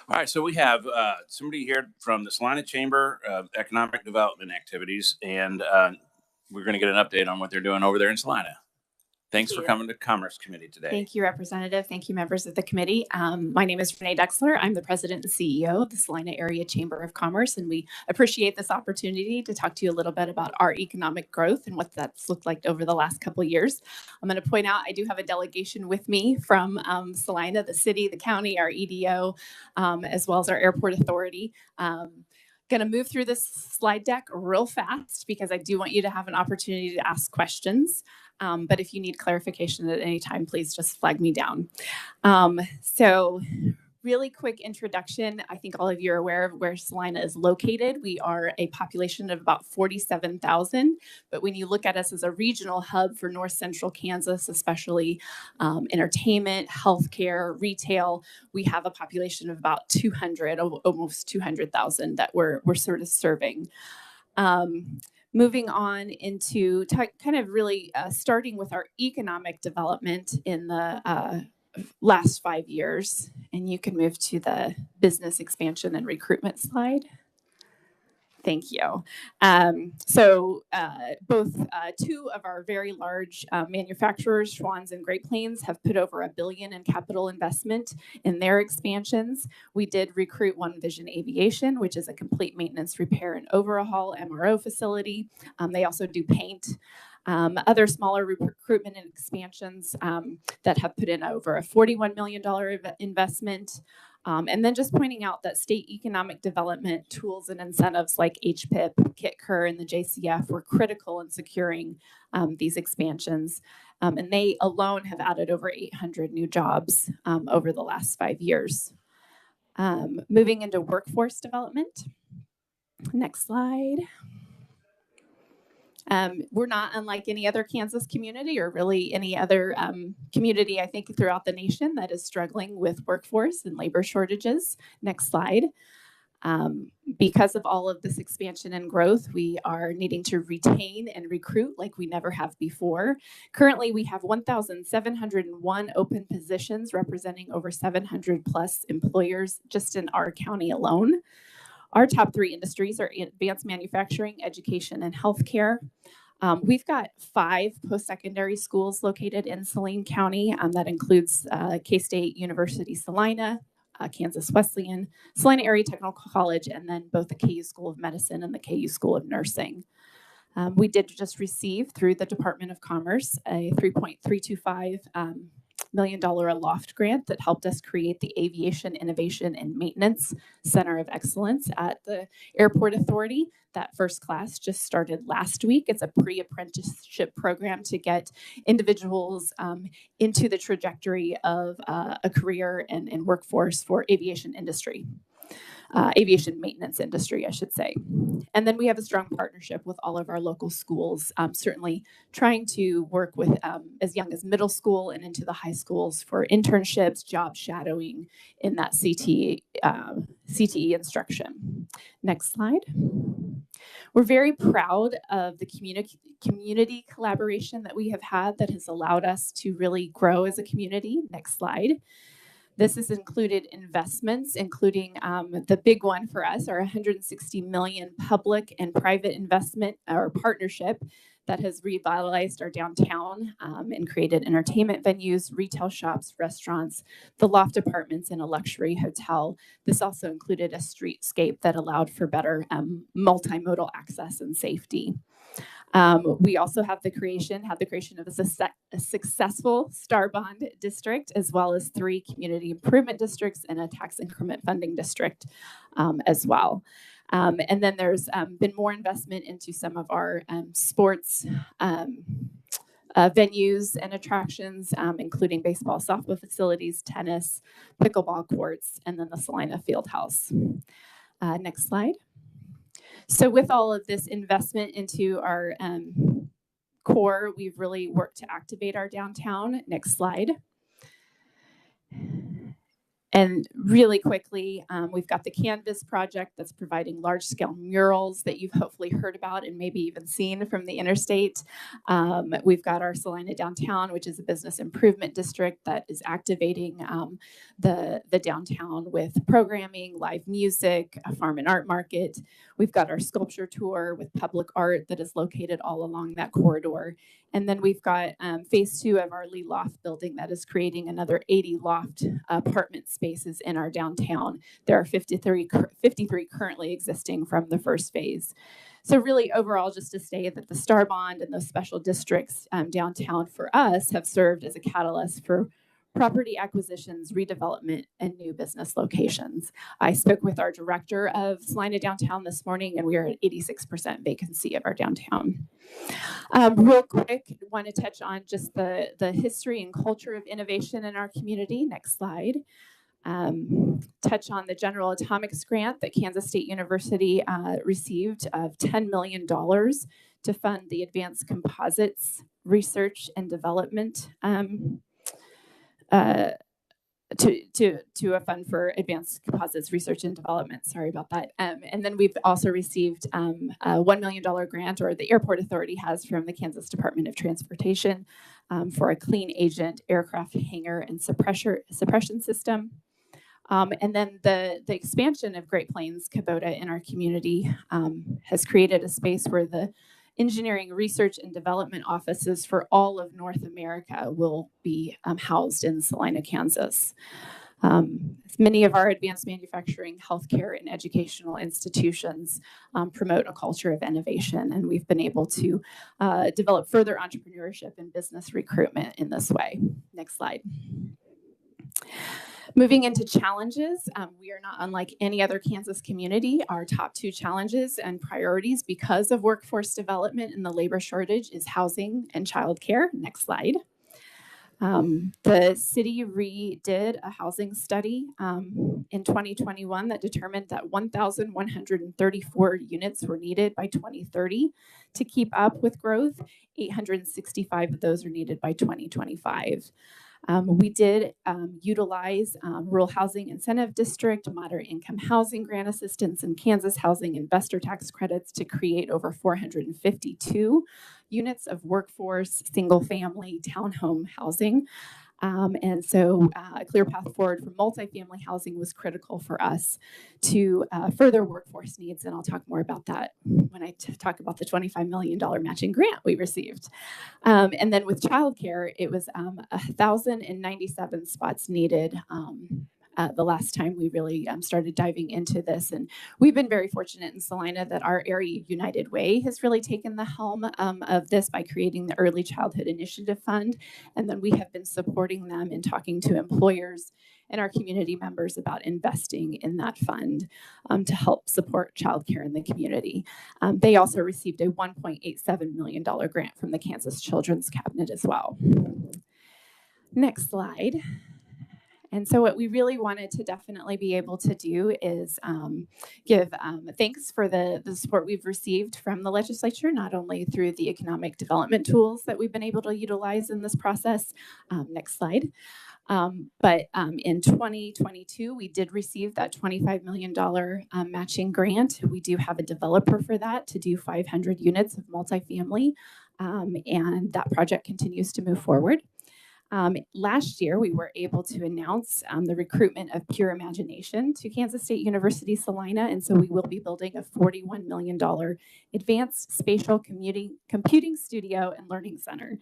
All right, so we have somebody here from the Salina Chamber of Economic Development Activities, and we're going to get an update on what they're doing over there in Salina. Thanks for coming to Commerce Committee today. Thank you, Representative. Thank you, members of the committee. My name is Renee Dexler. I'm the president and CEO of the Salina Area Chamber of Commerce, and we appreciate this opportunity to talk to you a little bit about our economic growth and what that's looked like over the last couple of years. I'm going to point out I do have a delegation with me from Salina, the city, the county, our EDO, as well as our airport authority. Going to move through this slide deck real fast because I do want you to have an opportunity to ask questions. But if you need clarification at any time, please just flag me down. So really quick introduction. I think all of you are aware of where Salina is located. We are a population of about 47,000. But when you look at us as a regional hub for North Central Kansas, especially entertainment, healthcare, retail, we have a population of about 200, almost 200,000 that we're sort of serving. Moving on into kind of really starting with our economic development in the last 5 years. And you can move to the business expansion and recruitment slide. Thank you. Both two of our very large manufacturers, Schwann's and Great Plains, have put over $1 billion in capital investment in their expansions. We did recruit One Vision Aviation, which is a complete maintenance, repair, and overhaul MRO facility. They also do paint. Other smaller recruitment and expansions that have put in over a $41 million investment. And then just pointing out that state economic development tools and incentives like HPIP, KIT-KER, and the JCF were critical in securing these expansions. And they alone have added over 800 new jobs over the last 5 years. Moving into workforce development. Next slide. We're not unlike any other Kansas community or really any other community, I think, throughout the nation that is struggling with workforce and labor shortages. Next slide. Because of all of this expansion and growth, we are needing to retain and recruit like we never have before. Currently, we have 1,701 open positions representing over 700 plus employers just in our county alone. Our top 3 industries are advanced manufacturing, education, and healthcare. We've got 5 post-secondary schools located in Saline County. That includes K-State University Salina, Kansas Wesleyan, Salina Area Technical College, and then both the KU School of Medicine and the KU School of Nursing. We did just receive through the Department of Commerce a $3.325 million Aloft grant that helped us create the Aviation Innovation and Maintenance Center of Excellence at the Airport Authority. That first class just started last week. It's a pre-apprenticeship program to get individuals into the trajectory of a career and workforce for aviation industry. Aviation maintenance industry, I should say. And then we have a strong partnership with all of our local schools, certainly trying to work with as young as middle school and into the high schools for internships, job shadowing in that CTE instruction. Next slide. We're very proud of the community collaboration that we have had that has allowed us to really grow as a community. Next slide. This has included investments, including the big one for us, our $160 million public and private investment or partnership that has revitalized our downtown and created entertainment venues, retail shops, restaurants, the loft apartments, and a luxury hotel. This also included a streetscape that allowed for better multimodal access and safety. We also have the creation of a successful Star Bond district, as well as 3 community improvement districts and a tax increment funding district as well. And then there's been more investment into some of our sports venues and attractions, including baseball, softball facilities, tennis, pickleball courts, and then the Salina Fieldhouse. Next slide. So with all of this investment into our core, we've really worked to activate our downtown. Next slide. And really quickly, we've got the Canvas project that's providing large-scale murals that you've hopefully heard about and maybe even seen from the interstate. We've got our Salina Downtown, which is a business improvement district that is activating the downtown with programming, live music, a farm and art market. We've got our sculpture tour with public art that is located all along that corridor. And then we've got phase 2 of our Lee Loft building that is creating another 80 loft apartment spaces in our downtown. There are 53 currently existing from the first phase. So really overall, just to say that the Star Bond and those special districts downtown for us have served as a catalyst for property acquisitions, redevelopment, and new business locations. I spoke with our director of Salina Downtown this morning, and we are at 86% vacancy of our downtown. Real quick, want to touch on just the history and culture of innovation in our community. Next slide. Touch on the General Atomics grant that Kansas State University received of $10 million to fund the advanced composites research and development to a fund for advanced composites research and development. Sorry about that. And then we've also received a $1 million grant, or the Airport Authority has, from the Kansas Department of Transportation for a clean agent aircraft hangar and suppression system. And then the expansion of Great Plains Kubota in our community has created a space where the engineering research and development offices for all of North America will be housed in Salina, Kansas. Many of our advanced manufacturing, healthcare, and educational institutions promote a culture of innovation, and we've been able to develop further entrepreneurship and business recruitment in this way. Next slide. Moving into challenges, we are not unlike any other Kansas community. Our top 2 challenges and priorities because of workforce development and the labor shortage is housing and childcare. Next slide. The city redid a housing study in 2021 that determined that 1,134 units were needed by 2030 to keep up with growth. 865 of those are needed by 2025. We did utilize Rural Housing Incentive District, Moderate Income Housing Grant Assistance, and Kansas Housing Investor Tax Credits to create over 452 units of workforce, single-family, townhome housing. And so a clear path forward for multifamily housing was critical for us to further workforce needs. And I'll talk more about that when I talk about the $25 million matching grant we received. And then with childcare, it was 1,097 spots needed the last time we really started diving into this. And we've been very fortunate in Salina that our area United Way has really taken the helm of this by creating the Early Childhood Initiative Fund. And then we have been supporting them in talking to employers and our community members about investing in that fund to help support childcare in the community. They also received a $1.87 million grant from the Kansas Children's Cabinet as well. Next slide. And so what we really wanted to definitely be able to do is give thanks for the support we've received from the legislature, not only through the economic development tools that we've been able to utilize in this process. Next slide. But in 2022, we did receive that $25 million matching grant. We do have a developer for that to do 500 units of multifamily, and that project continues to move forward. Last year, we were able to announce the recruitment of Pure Imagination to Kansas State University Salina, and so we will be building a $41 million advanced spatial computing studio and learning center.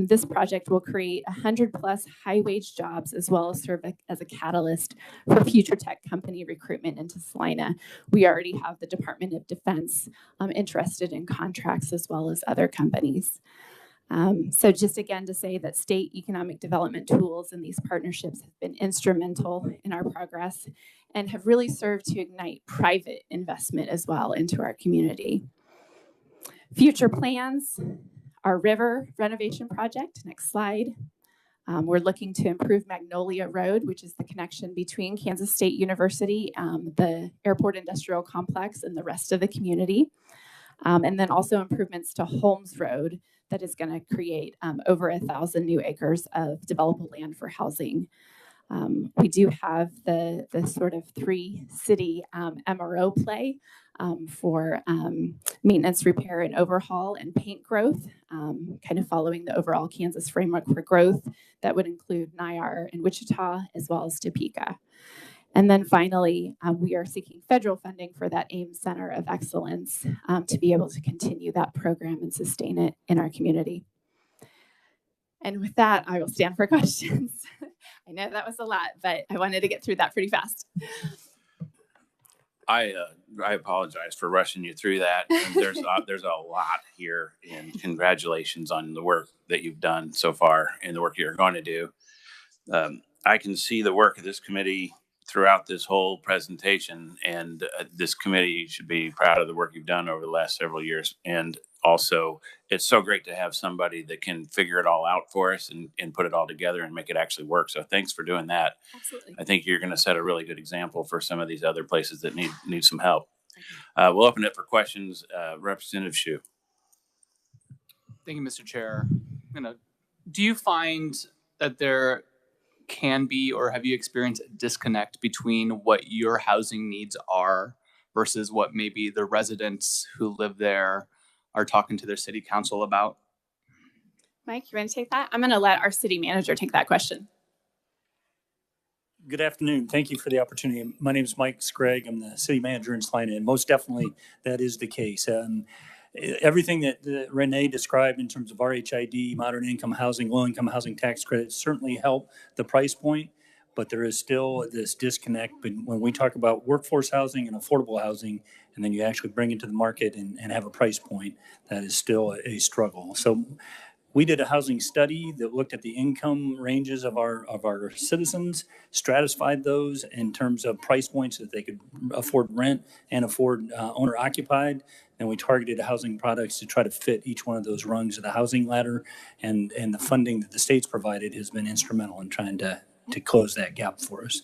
This project will create 100 plus high-wage jobs as well as serve as a catalyst for future tech company recruitment into Salina. We already have the Department of Defense interested in contracts as well as other companies. So just again to say that state economic development tools and these partnerships have been instrumental in our progress and have really served to ignite private investment as well into our community. Future plans, our river renovation project, next slide. We're looking to improve Magnolia Road, which is the connection between Kansas State University, the Airport Industrial Complex, and the rest of the community. And then also improvements to Holmes Road that is going to create over 1,000 new acres of developable land for housing. We do have the sort of 3-city MRO play for maintenance, repair, and overhaul and paint growth, kind of following the overall Kansas framework for growth that would include NIAR and Wichita, as well as Topeka. And then finally, we are seeking federal funding for that AIMS Center of Excellence to be able to continue that program and sustain it in our community. And with that, I will stand for questions. I know that was a lot, but I wanted to get through that pretty fast. I apologize for rushing you through that. There's a lot here, and congratulations on the work that you've done so far and the work you're going to do. I can see the work of this committee throughout this whole presentation, and this committee should be proud of the work you've done over the last several years. And also, it's so great to have somebody that can figure it all out for us and put it all together and make it actually work. So thanks for doing that. Absolutely. I think you're going to set a really good example for some of these other places that need some help. We'll open it for questions. Representative Shu. Thank you, Mr. Chair. Do you find that there can be, or have you experienced a disconnect between what your housing needs are versus what maybe the residents who live there are talking to their city council about? Mike, you want to take that? I'm going to let our city manager take that question. Good afternoon. Thank you for the opportunity. My name is Mike Scragg. I'm the city manager in Salina, and most definitely that is the case. Everything that Renee described in terms of RHID, moderate income housing, low income housing tax credits certainly help the price point, but there is still this disconnect. But when we talk about workforce housing and affordable housing, and then you actually bring it to the market and have a price point, that is still a struggle. So we did a housing study that looked at the income ranges of our citizens, stratified those in terms of price points that they could afford rent and afford owner occupied. And we targeted housing products to try to fit each one of those rungs of the housing ladder. And the funding that the state's provided has been instrumental in trying to close that gap for us.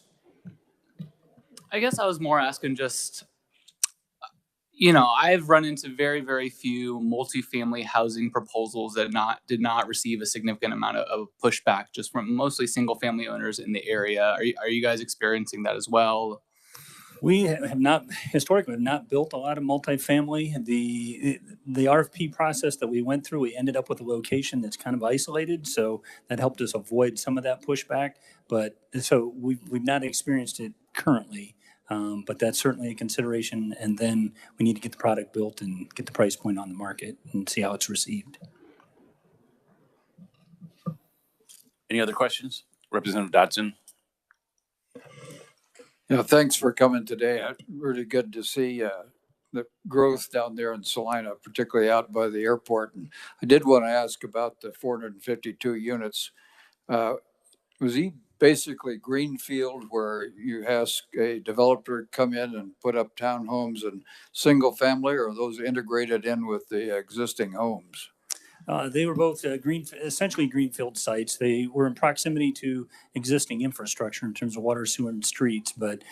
I guess I was more asking just, I've run into very, very few multifamily housing proposals that did not receive a significant amount of pushback just from mostly single family owners in the area. Are you guys experiencing that as well? We have not historically built a lot of multifamily. The RFP process that we went through, we ended up with a location that's kind of isolated, so that helped us avoid some of that pushback. But so we've not experienced it currently, but that's certainly a consideration. And then we need to get the product built and get the price point on the market and see how it's received. Any other questions? Representative Dodson. Thanks for coming today. Really good to see the growth down there in Salina, particularly out by the airport. And I did want to ask about the 452 units. Was he basically greenfield, where you ask a developer to come in and put up townhomes and single family, or are those integrated in with the existing homes? They were both essentially greenfield sites. They were in proximity to existing infrastructure in terms of water, sewer, and streets, but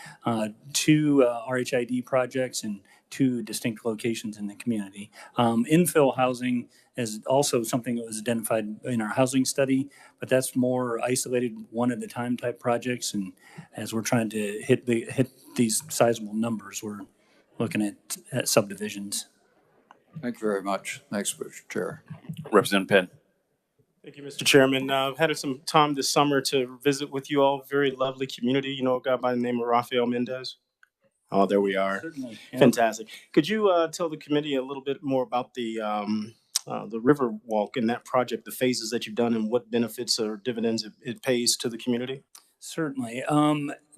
two RHID projects and two distinct locations in the community. Infill housing is also something that was identified in our housing study, but that's more isolated, one at a time type projects. And as we're trying to hit these sizable numbers, we're looking at subdivisions. Thank you very much. Thanks, Mr. Chair. Representative Penn. Thank you, Mr. Chairman. I've had some time this summer to visit with you all. Very lovely community. You know a guy by the name of Rafael Mendez? Oh, there we are. Certainly. Yeah. Fantastic. Could you tell the committee a little bit more about the river walk and that project, the phases that you've done, and what benefits or dividends it pays to the community? Certainly.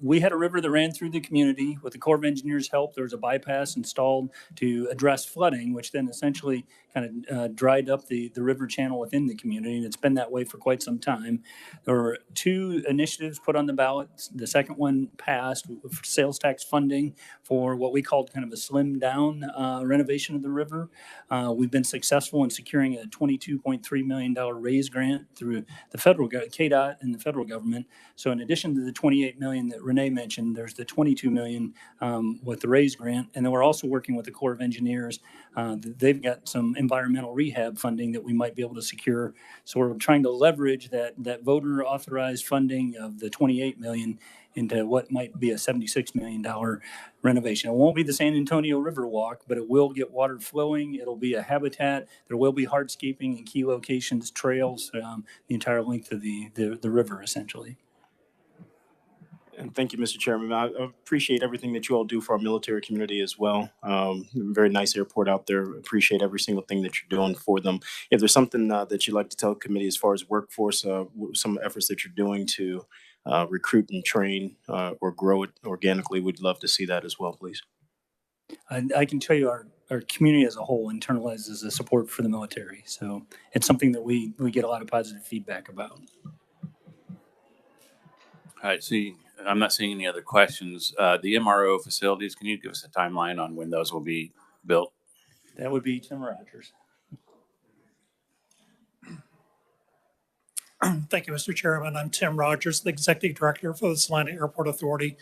We had a river that ran through the community. With the Corps of Engineers' help, there was a bypass installed to address flooding, which then essentially kind of dried up the river channel within the community, and it's been that way for quite some time. There were two initiatives put on the ballot. The second one passed, sales tax funding for what we called kind of a slimmed down renovation of the river. We've been successful in securing a $22.3 million raise grant through the federal KDOT and the federal government. So in addition to the $28 million that Renee mentioned, there's the 22 million with the RAISE grant, and then we're also working with the Corps of Engineers. They've got some environmental rehab funding that we might be able to secure. So we're trying to leverage that voter authorized funding of the 28 million into what might be a $76 million renovation. It won't be the San Antonio River Walk, but it will get water flowing. It'll be a habitat. There will be hardscaping in key locations, trails, the entire length of the river, essentially. And thank you, Mr. Chairman. I appreciate everything that you all do for our military community as well. Very nice airport out there. Appreciate every single thing that you're doing for them. If there's something that you'd like to tell the committee as far as workforce, some efforts that you're doing to recruit and train or grow it organically, we'd love to see that as well, please. I can tell you our community as a whole internalizes the support for the military. So it's something that we get a lot of positive feedback about. All right, see, I'm not seeing any other questions. The MRO facilities, can you give us a timeline on when those will be built? That would be Tim Rogers. Thank you, Mr. Chairman. I'm Tim Rogers, the Executive Director for the Salina Airport Authority.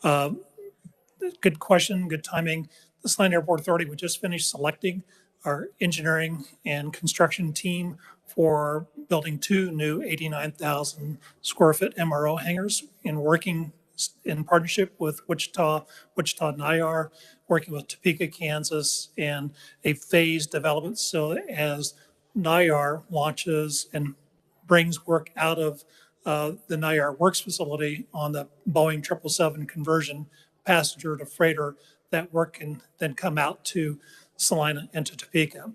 Good question, good timing. The Salina Airport Authority, we just finished selecting our engineering and construction team for building 2 new 89,000 square foot MRO hangars and working in partnership with Wichita NIAR, working with Topeka, Kansas, and a phased development. So as NIAR launches and brings work out of the NIAR Works facility on the Boeing 777 conversion passenger to freighter, that work can then come out to Salina and to Topeka.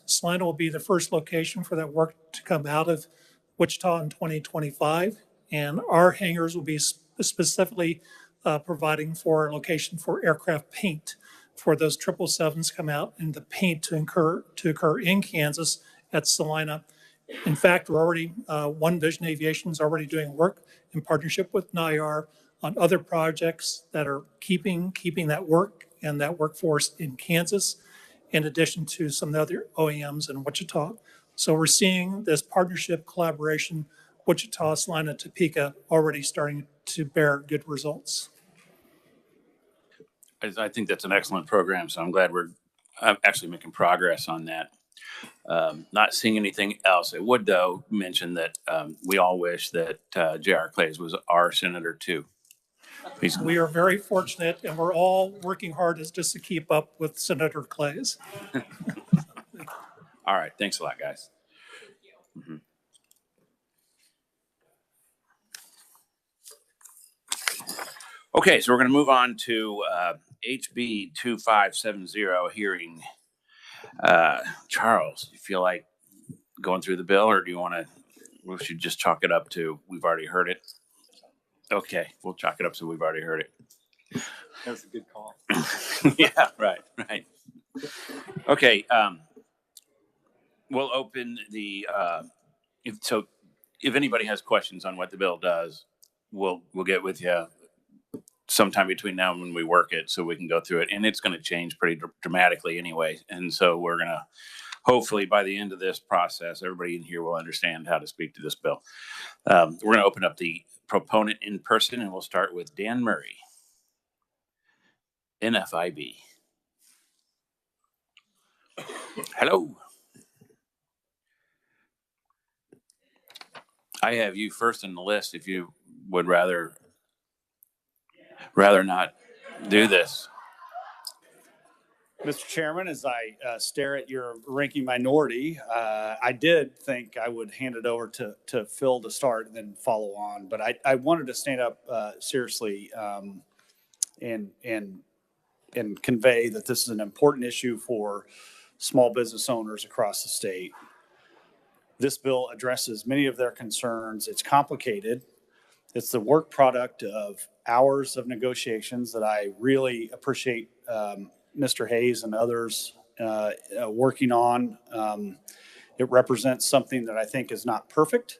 Salina will be the first location for that work to come out of Wichita in 2025, and our hangars will be specifically providing for a location for aircraft paint for those 777s come out and the paint to occur in Kansas at Salina. In fact, we're already, One Vision Aviation is already doing work in partnership with NIAR on other projects that are keeping that work and that workforce in Kansas, in addition to some of the other OEMs in Wichita. So we're seeing this partnership collaboration, Wichita, Salina, Topeka, already starting to bear good results. I think that's an excellent program, so I'm glad we're actually making progress on that. Not seeing anything else. I would, though, mention that we all wish that J.R. Clays was our senator, too. We are very fortunate, and we're all working hard just to keep up with Senator Clays. All right. Thanks a lot, guys. Mm-hmm. Okay, so we're going to move on to HB 2570 hearing. Charles, you feel like going through the bill, or do you want to, we should just chalk it up to we've already heard it? Okay, we'll chalk it up so we've already heard it. That's a good call. Yeah, right. Okay, we'll open the, if anybody has questions on what the bill does, we'll get with you sometime between now and when we work it so we can go through it. And it's going to change pretty dramatically anyway. And so we're going to, hopefully by the end of this process, everybody in here will understand how to speak to this bill. We're going to open up the proponent in person, and we'll start with Dan Murray, NFIB. Hello. I have you first in the list if you would rather not do this. Mr. Chairman, as I stare at your ranking minority, I did think I would hand it over to Phil to start and then follow on. But I wanted to stand up seriously and convey that this is an important issue for small business owners across the state. This bill addresses many of their concerns. It's complicated. It's the work product of hours of negotiations that I really appreciate Mr. Hayes and others working on. It represents something that I think is not perfect,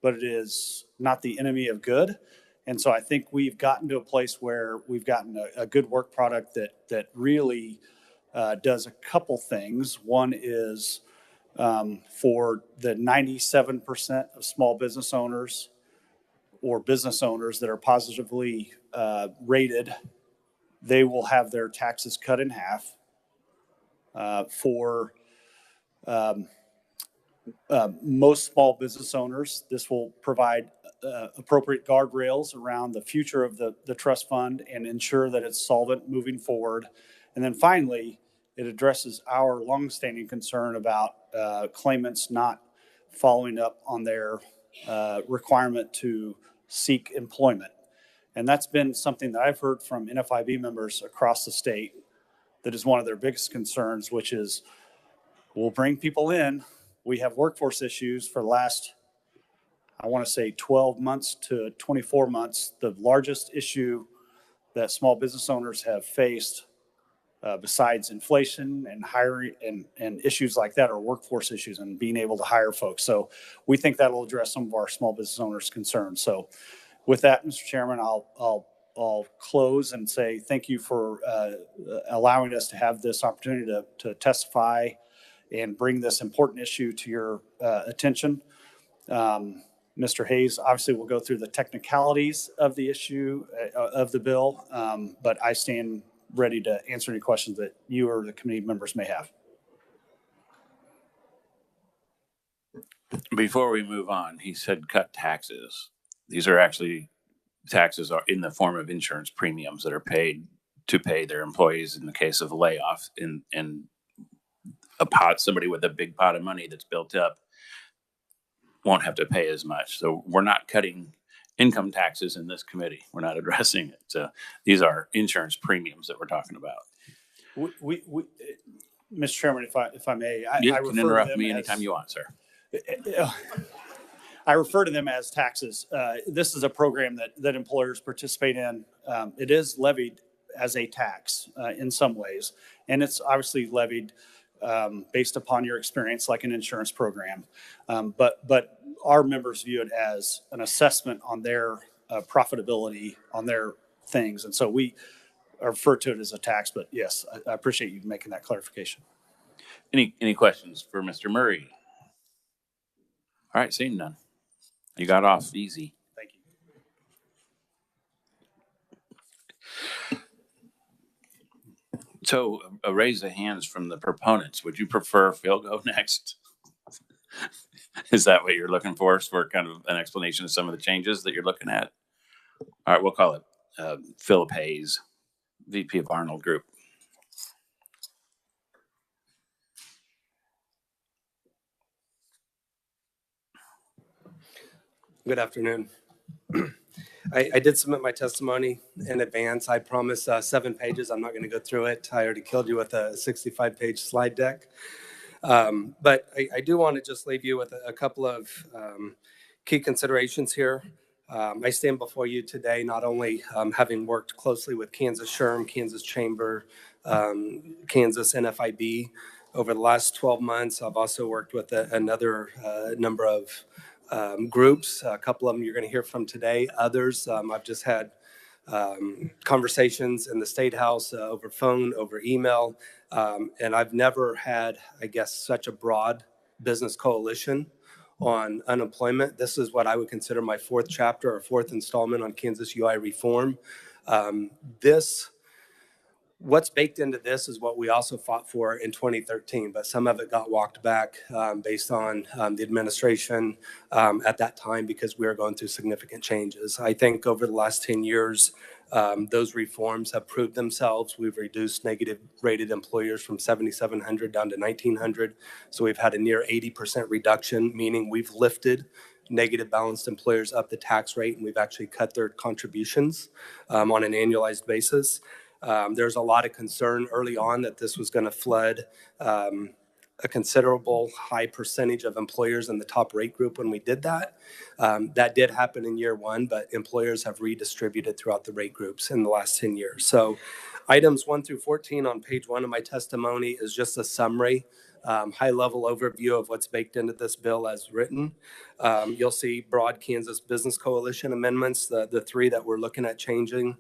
but it is not the enemy of good. And so I think we've gotten to a place where we've gotten a good work product that really does a couple things. One is for the 97% of small business owners or business owners that are positively rated, they will have their taxes cut in half. For most small business owners, this will provide appropriate guardrails around the future of the trust fund and ensure that it's solvent moving forward. And then finally, it addresses our longstanding concern about claimants not following up on their requirement to seek employment. And that's been something that I've heard from NFIB members across the state that is one of their biggest concerns, which is we'll bring people in. We have workforce issues for the last, I want to say 12 months to 24 months. The largest issue that small business owners have faced besides inflation and hiring and issues like that are workforce issues and being able to hire folks. So we think that'll address some of our small business owners' concerns. So with that, Mr. Chairman, I'll close and say thank you for allowing us to have this opportunity to testify and bring this important issue to your attention. Mr. Hayes obviously will go through the technicalities of the issue of the bill, but I stand ready to answer any questions that you or the committee members may have. Before we move on, he said cut taxes. These are actually taxes are in the form of insurance premiums that are paid to pay their employees in the case of a layoff. In a pot, somebody with a big pot of money that's built up won't have to pay as much. So we're not cutting income taxes in this committee. We're not addressing it. So these are insurance premiums that we're talking about. We Mr. Chairman, if I may, You I can interrupt me anytime you want, sir. I refer to them as taxes. This is a program that employers participate in. It is levied as a tax in some ways, and it's obviously levied based upon your experience, like an insurance program. But our members view it as an assessment on their profitability on their things, and so we refer to it as a tax. But yes, I appreciate you making that clarification. Any questions for Mr. Murray? All right, seeing none. You got off easy. Thank you. So a raise of hands from the proponents. Would you prefer Phil go next? Is that what you're looking for kind of an explanation of some of the changes that you're looking at? All right, we'll call it Philip Hayes, VP of Arnold Group. Good afternoon. I did submit my testimony in advance. I promise 7 pages. I'm not going to go through it. I already killed you with a 65-page slide deck. But I do want to just leave you with a couple of key considerations here. I stand before you today not only having worked closely with Kansas SHRM, Kansas Chamber, Kansas NFIB over the last 12 months. I've also worked with another number of groups. A couple of them you're going to hear from today. Others, I've just had conversations in the State House over phone, over email, and I've never had, I guess, such a broad business coalition on unemployment. This is what I would consider my 4th chapter or 4th installment on Kansas UI reform. What's baked into this is what we also fought for in 2013, but some of it got walked back based on the administration at that time because we were going through significant changes. I think over the last 10 years, those reforms have proved themselves. We've reduced negative rated employers from 7,700 down to 1,900. So we've had a near 80% reduction, meaning we've lifted negative balanced employers up the tax rate, and we've actually cut their contributions on an annualized basis. There's a lot of concern early on that this was going to flood a considerable high percentage of employers in the top rate group when we did that. That did happen in year 1, but employers have redistributed throughout the rate groups in the last 10 years. So items 1 through 14 on page 1 of my testimony is just a summary, high-level overview of what's baked into this bill as written. You'll see broad Kansas Business Coalition amendments, the 3 that we're looking at changing,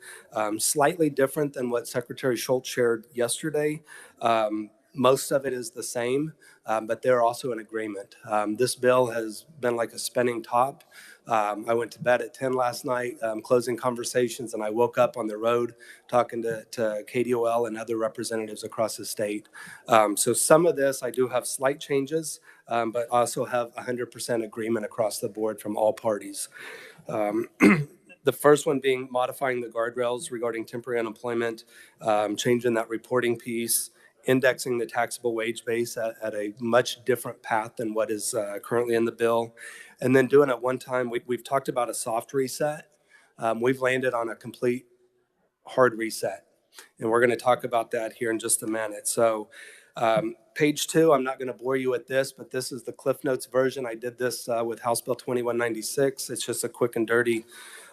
slightly different than what Secretary Schultz shared yesterday. Most of it is the same, but they're also in agreement. This bill has been like a spinning top I went to bed at 10 last night, closing conversations, and I woke up on the road talking to KDOL and other representatives across the state. So some of this, I do have slight changes, but also have 100% agreement across the board from all parties. The first one being modifying the guardrails regarding temporary unemployment, changing that reporting piece, indexing the taxable wage base at a much different path than what is currently in the bill. And then doing it one time, we've talked about a soft reset. We've landed on a complete hard reset. And we're going to talk about that here in just a minute. So page 2, I'm not going to bore you with this, but this is the Cliff Notes version. I did this with House Bill 2196. It's just a quick and dirty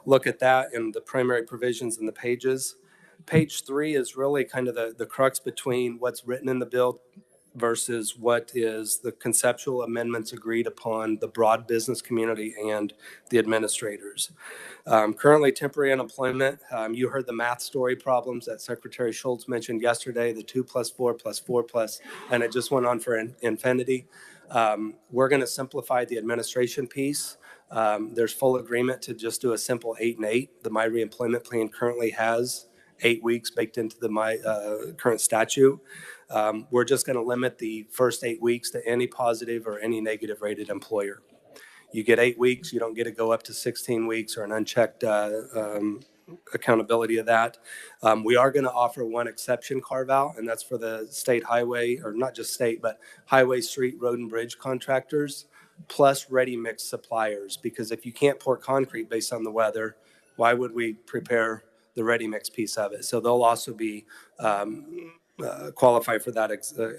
look at that and the primary provisions in the pages. Page 3 is really kind of the crux between what's written in the bill versus what is the conceptual amendments agreed upon the broad business community and the administrators. Currently, temporary unemployment, you heard the math story problems that Secretary Schultz mentioned yesterday, the 2 + 4 + 4 +, and it just went on for infinity. We're going to simplify the administration piece. There's full agreement to just do a simple 8 and 8. The My Reemployment Plan currently has 8 weeks baked into the current statute. We're just going to limit the first 8 weeks to any positive or any negative rated employer. You get 8 weeks, you don't get to go up to 16 weeks or an unchecked accountability of that. We are going to offer one exception carve out, and that's for the state highway, or not just state, but highway, street, road, and bridge contractors, plus ready mix suppliers. Because if you can't pour concrete based on the weather, why would we prepare the ready mix piece of it? So they'll also be qualify for that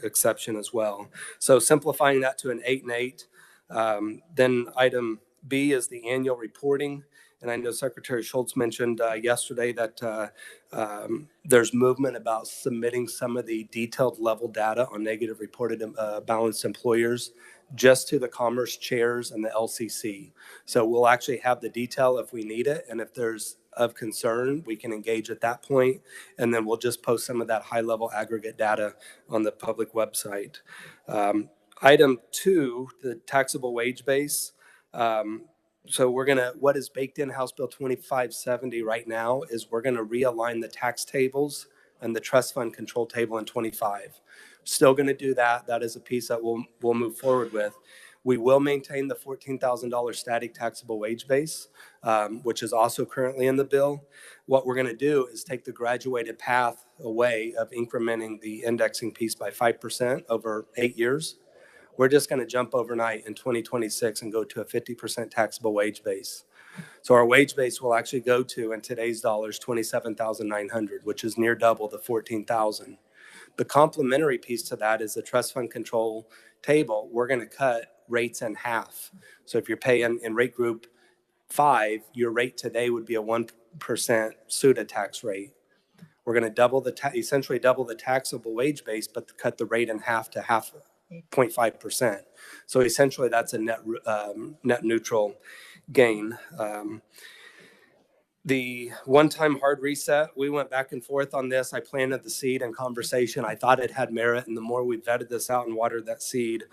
exception as well. So simplifying that to an 8 and 8. Then item B is the annual reporting. And I know Secretary Schultz mentioned yesterday that there's movement about submitting some of the detailed level data on negative reported balanced employers just to the Commerce chairs and the LCC. So we'll actually have the detail if we need it. And if there's of concern, we can engage at that point. And then we'll just post some of that high level aggregate data on the public website. Item 2, the taxable wage base. So what is baked in House Bill 2570 right now is we're gonna realign the tax tables and the trust fund control table in 25. Still gonna do that. That is a piece that we'll move forward with. We will maintain the $14,000 static taxable wage base, which is also currently in the bill. What we're gonna do is take the graduated path away of incrementing the indexing piece by 5% over 8 years. We're just going to jump overnight in 2026 and go to a 50% taxable wage base. So our wage base will actually go to, in today's dollars, $27,900, which is near double the $14,000. The complementary piece to that is the trust fund control table. We're going to cut rates in half. So if you're paying in rate group 5, your rate today would be a 1% SUTA tax rate. We're going to essentially double the taxable wage base, but cut the rate in half to 0.5%. So essentially that's a net neutral gain. The one-time hard reset, we went back and forth on this. I planted the seed in conversation. I thought it had merit, and the more we vetted this out and watered that seed,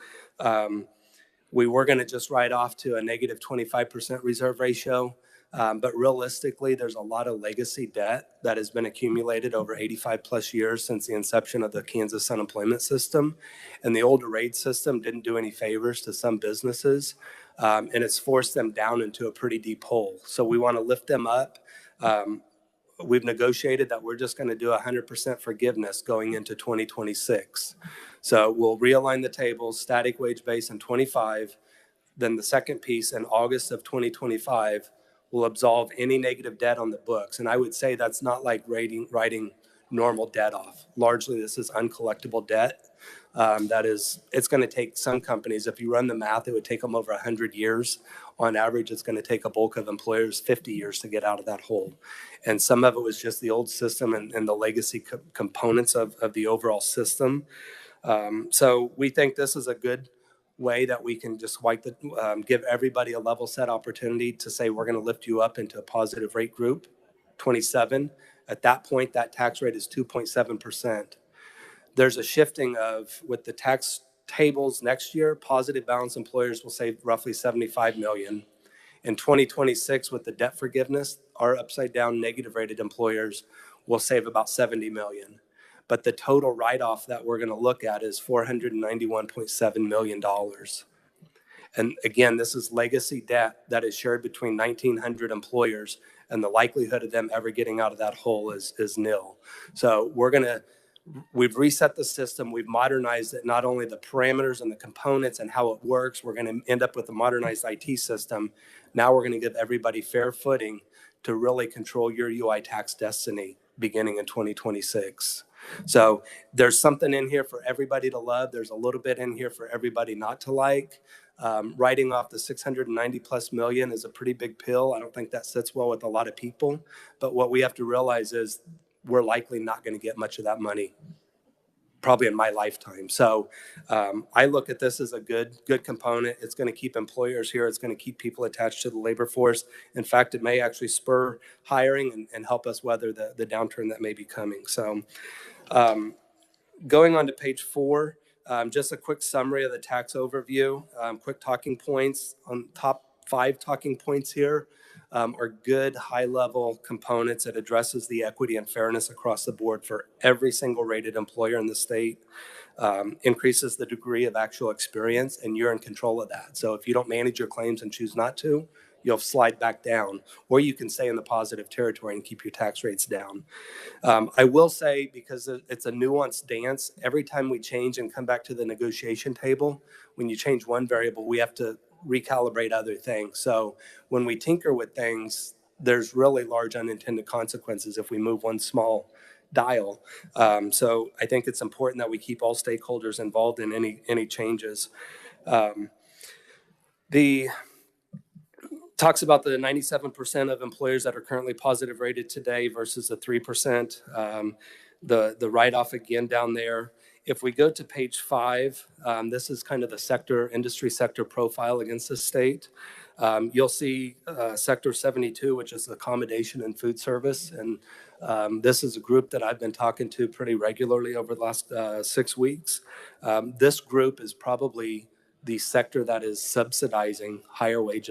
we were going to just write off to a negative 25% reserve ratio. But realistically, there's a lot of legacy debt that has been accumulated over 85 plus years since the inception of the Kansas unemployment system. And the older rate system didn't do any favors to some businesses. And it's forced them down into a pretty deep hole. So we want to lift them up. We've negotiated that we're just going to do 100% forgiveness going into 2026. So we'll realign the tables, static wage base in 25. Then the second piece in August of 2025 will absolve any negative debt on the books. And I would say that's not like writing normal debt off. Largely, this is uncollectible debt. It's going to take some companies, if you run the math, it would take them over 100 years. On average, it's going to take a bulk of employers 50 years to get out of that hole. And some of it was just the old system and the legacy components of the overall system. So we think this is a good way that we can just give everybody a level set opportunity to say, we're going to lift you up into a positive rate group, 27. At that point, that tax rate is 2.7%. There's a shifting with the tax tables next year, positive balance employers will save roughly $75 million. In 2026, with the debt forgiveness, our upside down negative rated employers will save about 70 million. But the total write-off that we're going to look at is $491.7 million. And again, this is legacy debt that is shared between 1,900 employers, and the likelihood of them ever getting out of that hole is nil. So we've reset the system. We've modernized it, not only the parameters and the components and how it works. We're going to end up with a modernized IT system. Now we're going to give everybody fair footing to really control your UI tax destiny beginning in 2026. So there's something in here for everybody to love. There's a little bit in here for everybody not to like. Writing off the 690 plus million is a pretty big pill. I don't think that sits well with a lot of people. But what we have to realize is we're likely not going to get much of that money, probably in my lifetime. So I look at this as a good component. It's going to keep employers here. It's going to keep people attached to the labor force. In fact, it may actually spur hiring and help us weather the downturn that may be coming. So going on to page 4, just a quick summary of the tax overview. Quick talking points. On top 5 talking points here are good high-level components that addresses the equity and fairness across the board for every single rated employer in the state. Increases the degree of actual experience, and you're in control of that. So if you don't manage your claims and choose not to, you'll slide back down, or you can stay in the positive territory and keep your tax rates down. I will say, because it's a nuanced dance, every time we change and come back to the negotiation table, when you change one variable, we have to recalibrate other things. So when we tinker with things, there's really large unintended consequences if we move one small dial. So I think it's important that we keep all stakeholders involved in any changes. The talks about the 97% of employers that are currently positive rated today versus the 3%. The write-off again down there. If we go to page 5, this is kind of the industry sector profile against the state. You'll see sector 72, which is accommodation and food service. And this is a group that I've been talking to pretty regularly over the last 6 weeks. This group is probably the sector that is subsidizing higher wage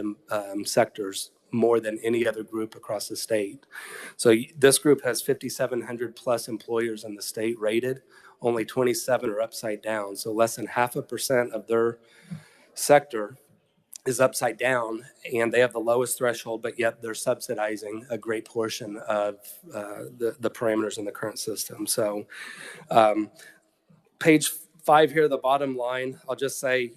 sectors more than any other group across the state. So this group has 5,700 plus employers in the state rated. Only 27 are upside down. So less than 0.5% of their sector is upside down, and they have the lowest threshold, but yet they're subsidizing a great portion of the parameters in the current system. So page 5 here, the bottom line, I'll just say,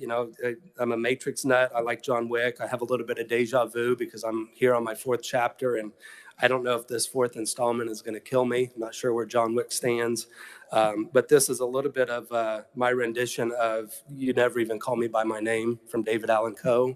I'm a Matrix nut. I like John Wick. I have a little bit of deja vu because I'm here on my 4th chapter, and I don't know if this 4th installment is going to kill me. I'm not sure where John Wick stands. But this is a little bit of my rendition of You Never Even Call Me By My Name from David Allen Coe.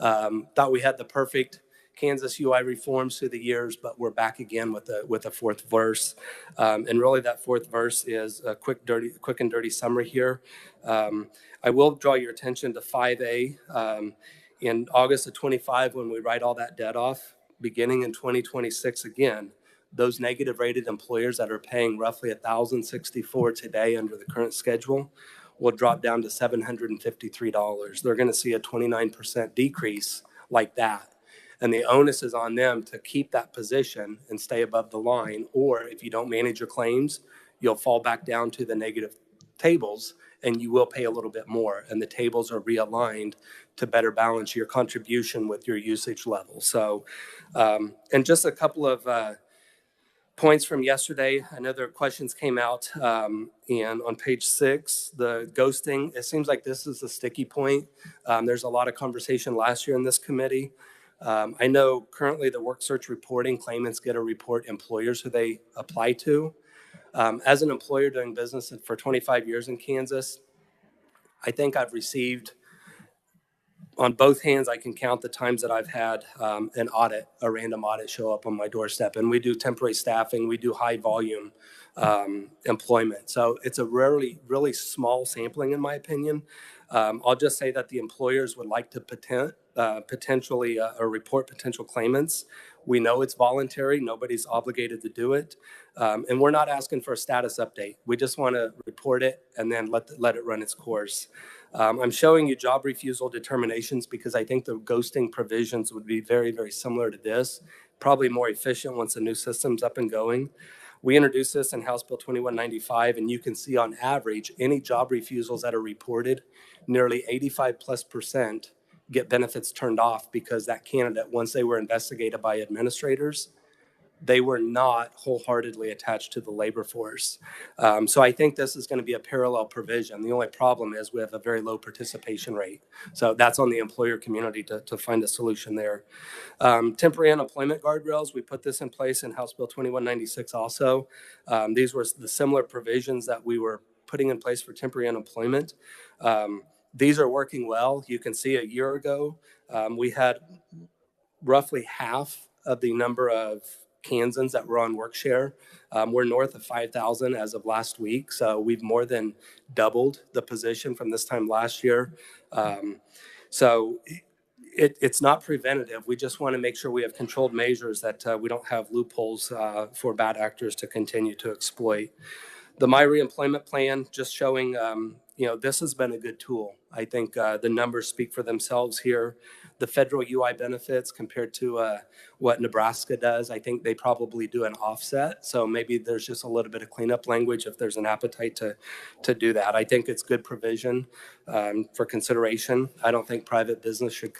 Thought we had the perfect Kansas UI reforms through the years, but we're back again with a 4th verse. And really that 4th verse is a quick and dirty summary here. I will draw your attention to 5A. In August of 25, when we write all that debt off, beginning in 2026 again, those negative rated employers that are paying roughly $1,064 today under the current schedule will drop down to $753. They're going to see a 29% decrease like that. And the onus is on them to keep that position and stay above the line. Or if you don't manage your claims, you'll fall back down to the negative tables and you will pay a little bit more. And the tables are realigned to better balance your contribution with your usage level. So, and just a couple of points from yesterday. I know their questions came out, and on page 6, the ghosting, it seems like this is a sticky point. There's a lot of conversation last year in this committee. I know currently the work search reporting, claimants get a report employers who they apply to. As an employer doing business for 25 years in Kansas, I think I've received, on both hands, I can count the times that I've had a random audit show up on my doorstep. And we do temporary staffing, we do high volume employment. So it's a really small sampling in my opinion. I'll just say that the employers would like to potentially report potential claimants. We know it's voluntary. Nobody's obligated to do it. And we're not asking for a status update. We just want to report it and then let it run its course. I'm showing you job refusal determinations because I think the ghosting provisions would be very, very similar to this, probably more efficient once the new system's up and going. We introduced this in House Bill 2195, and you can see on average, any job refusals that are reported, nearly 85+% get benefits turned off because that candidate, once they were investigated by administrators, they were not wholeheartedly attached to the labor force. So I think this is going to be a parallel provision. The only problem is we have a very low participation rate. So that's on the employer community to find a solution there. Temporary unemployment guardrails, we put this in place in House Bill 2196 also. These were the similar provisions that we were putting in place for temporary unemployment. These are working well. You can see a year ago, we had roughly half of the number of Kansans that were on WorkShare. We're north of 5,000 as of last week, so we've more than doubled the position from this time last year. So it's not preventative. We just want to make sure we have controlled measures that we don't have loopholes for bad actors to continue to exploit. The My Reemployment Plan, just showing, this has been a good tool. I think the numbers speak for themselves here. The federal UI benefits compared to what Nebraska does, I think they probably do an offset. So maybe there's just a little bit of cleanup language if there's an appetite to do that. I think it's good provision for consideration. I don't think private business should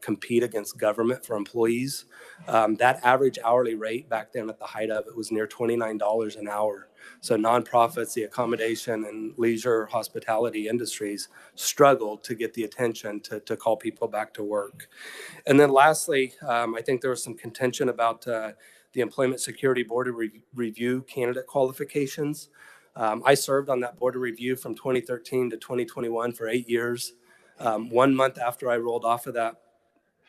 compete against government for employees. That average hourly rate back then at the height of it was near $29 an hour. So nonprofits, the accommodation and leisure hospitality industries struggled to get the attention to call people back to work. And then lastly, I think there was some contention about the Employment Security Board of Review candidate qualifications. I served on that Board of Review from 2013 to 2021 for 8 years. 1 month after I rolled off of that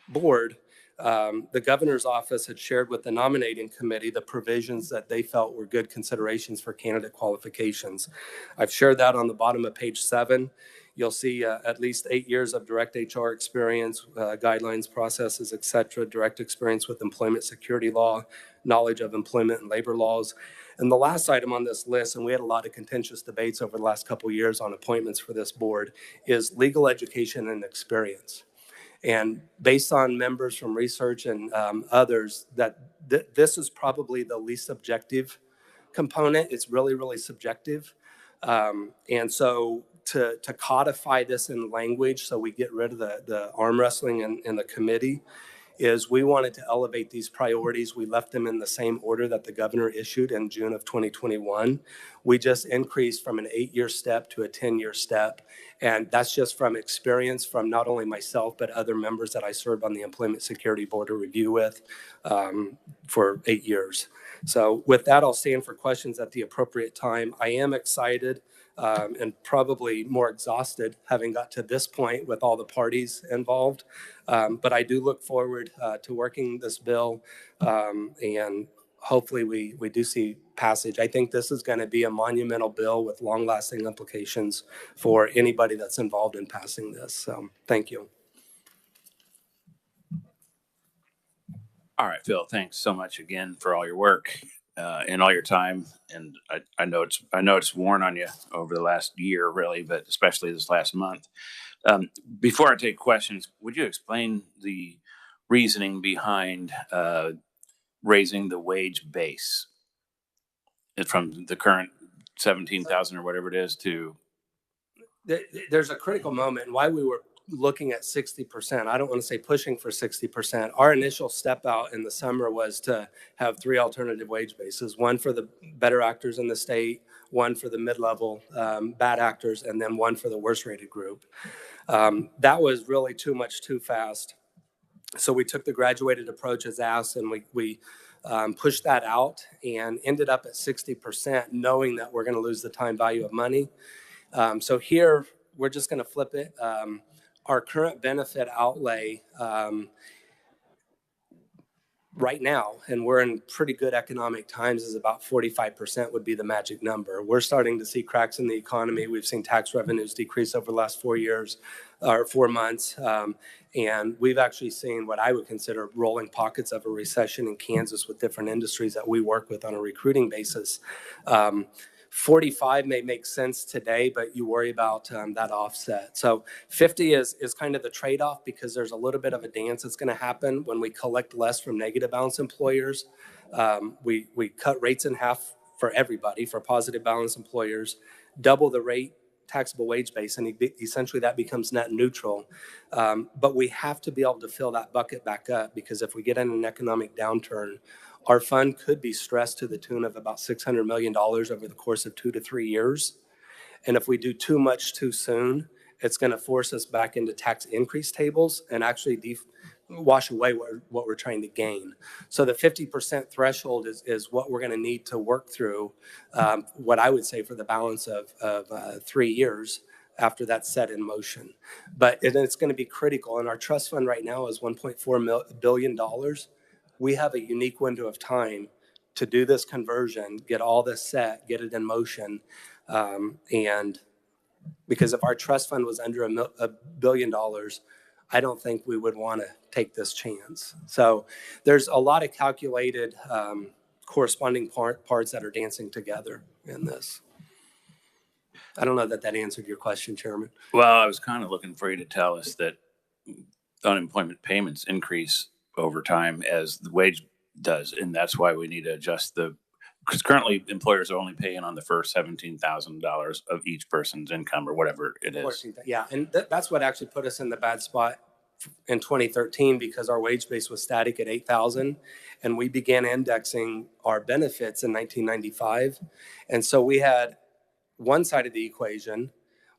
board, the governor's office had shared with the nominating committee the provisions that they felt were good considerations for candidate qualifications. I've shared that on the bottom of page 7. You'll see at least 8 years of direct HR experience, guidelines, processes, et cetera, direct experience with employment security law, knowledge of employment and labor laws. And the last item on this list, and we had a lot of contentious debates over the last couple of years on appointments for this board, is legal education and experience. And based on members from research and others, that this is probably the least objective component. It's really, really subjective. And so to codify this in language so we get rid of the arm wrestling in the committee is we wanted to elevate these priorities. We left them in the same order that the governor issued in June of 2021. We just increased from an 8-year step to a 10-year step. And that's just from experience from not only myself, but other members that I served on the Employment Security Board of Review with for 8 years. So with that, I'll stand for questions at the appropriate time. I am excited and probably more exhausted having got to this point with all the parties involved. But I do look forward to working this bill and hopefully we do see passage. I think this is going to be a monumental bill with long-lasting implications for anybody that's involved in passing this. So thank you. All right, Phil, thanks so much again for all your work and all your time. And I know it's worn on you over the last year, really, but especially this last month. Before I take questions, would you explain the reasoning behind raising the wage base from the current 17,000 or whatever it is to? There's a critical moment why we were looking at 60%. I don't want to say pushing for 60%. Our initial step out in the summer was to have 3 alternative wage bases, one for the better actors in the state, one for the mid-level bad actors, and then one for the worst rated group. That was really too much too fast. So we took the graduated approach as asked, and we pushed that out and ended up at 60%, knowing that we're going to lose the time value of money. So here, we're just going to flip it. Our current benefit outlay right now, and we're in pretty good economic times, is about 45% would be the magic number. We're starting to see cracks in the economy. We've seen tax revenues decrease over the last 4 years or 4 months. And we've actually seen what I would consider rolling pockets of a recession in Kansas with different industries that we work with on a recruiting basis. 45 may make sense today, but you worry about that offset. So 50 is kind of the trade-off, because there's a little bit of a dance that's going to happen when we collect less from negative balance employers. We cut rates in half for everybody, for positive balance employers, double the rate taxable wage base, and essentially that becomes net neutral. But we have to be able to fill that bucket back up, because if we get in an economic downturn, our fund could be stressed to the tune of about $600 million over the course of 2 to 3 years. And if we do too much too soon, it's going to force us back into tax increase tables and actually wash away what we're trying to gain. So the 50% threshold is what we're going to need to work through, what I would say for the balance of 3 years after that's set in motion. But it's going to be critical. And our trust fund right now is $1.4 billion. We have a unique window of time to do this conversion, get all this set, get it in motion. And because if our trust fund was under $1 billion, I don't think we would want to take this chance. So there's a lot of calculated corresponding parts that are dancing together in this. I don't know that answered your question, Chairman. Well, I was kind of looking for you to tell us that unemployment payments increase over time as the wage does, and that's why we need to adjust because currently employers are only paying on the first $17,000 of each person's income or whatever it is. Yeah, and that's what actually put us in the bad spot in 2013, because our wage base was static at 8,000, and we began indexing our benefits in 1995. And so we had one side of the equation,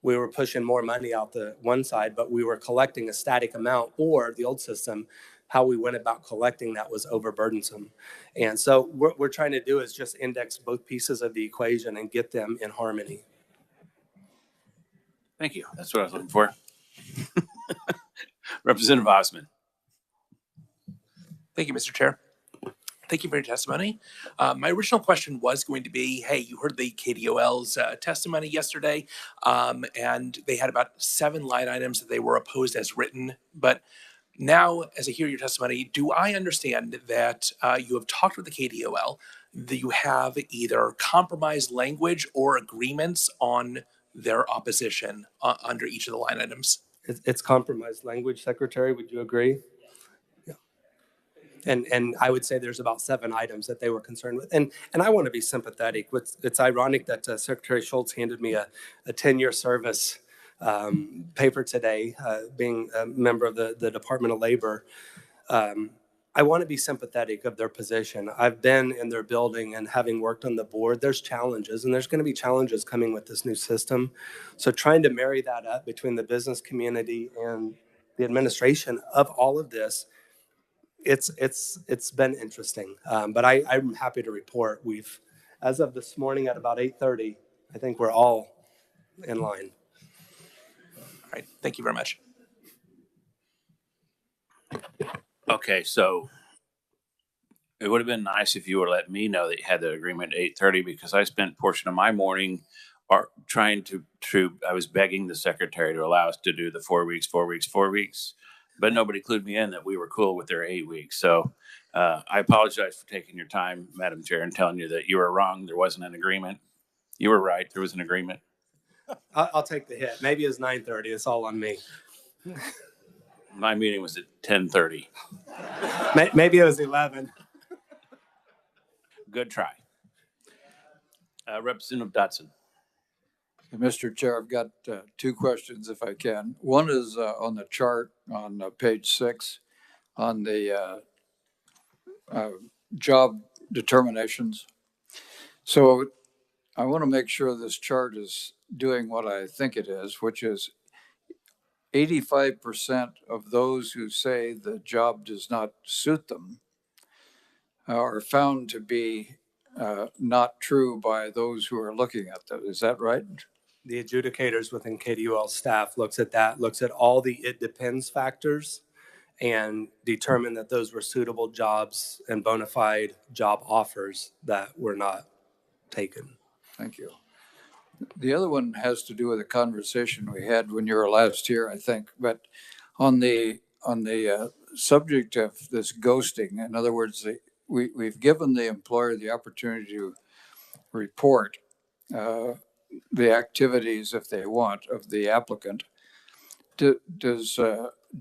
we were pushing more money out the one side, but we were collecting a static amount, or the old system, how we went about collecting that was overburdensome. And so what we're trying to do is just index both pieces of the equation and get them in harmony. Thank you. That's what I was looking for. Representative Osman. Thank you, Mr. Chair. Thank you for your testimony. My original question was going to be, hey, you heard the KDOL's testimony yesterday, and they had about 7 line items that they were opposed as written. But now, as I hear your testimony, do I understand that you have talked with the KDOL, that you have either compromised language or agreements on their opposition under each of the line items? It's compromised language, Secretary. Would you agree? Yeah. And I would say there's about 7 items that they were concerned with. And I want to be sympathetic. It's ironic that Secretary Schultz handed me a 10-year service paper today, being a member of the Department of Labor. I want to be sympathetic of their position. I've been in their building, and having worked on the board, there's challenges, and there's going to be challenges coming with this new system. So trying to marry that up between the business community and the administration of all of this, it's been interesting. But I'm happy to report we've, as of this morning at about 8:30, I think we're all in line. All right, thank you very much. Okay, so it would have been nice if you would have let me know that you had that agreement at 8:30, because I spent a portion of my morning trying to I was begging the secretary to allow us to do the 4 weeks, 4 weeks, 4 weeks, but nobody clued me in that we were cool with their 8 weeks. So I apologize for taking your time, Madam Chair, and telling you that you were wrong. There wasn't an agreement. You were right. There was an agreement. I'll take the hit. Maybe it's 9:30. It's all on me. My meeting was at 10:30. Maybe it was 11. Good try. Representative Dotson. Mr. Chair, I've got 2 questions if I can. One is on the chart on page 6 on the job determinations. So I want to make sure this chart is doing what I think it is, which is 85% of those who say the job does not suit them are found to be not true by those who are looking at them. Is that right? The adjudicators within KDUL staff looks at that, looks at all the it depends factors, and determine that those were suitable jobs and bona fide job offers that were not taken. Thank you. The other one has to do with a conversation we had when you were last here, I think. But on the subject of this ghosting, in other words, we've given the employer the opportunity to report, the activities, if they want, of the applicant. Does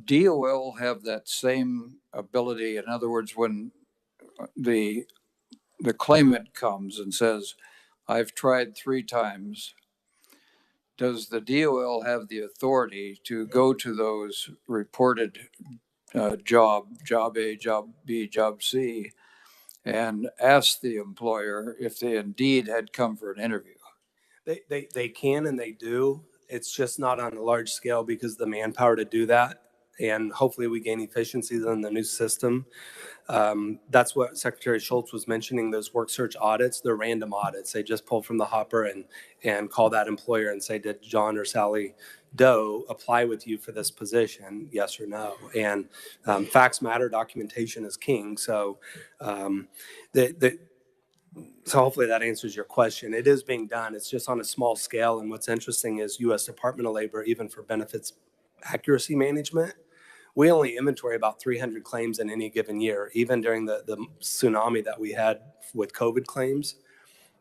DOL have that same ability? In other words, when the claimant comes and says, I've tried 3 times, does the DOL have the authority to go to those reported job A, job B, job C, and ask the employer if they indeed had come for an interview? They can and they do. It's just not on a large scale because of the manpower to do that. And hopefully we gain efficiencies in the new system. That's what Secretary Schultz was mentioning, those work search audits. They're random audits. They just pull from the hopper and call that employer and say, did John or Sally Doe apply with you for this position? Yes or no? And facts matter. Documentation is king. So so hopefully that answers your question. It is being done. It's just on a small scale. And what's interesting is U.S. Department of Labor, even for benefits accuracy management, we only inventory about 300 claims in any given year. Even during the tsunami that we had with COVID claims,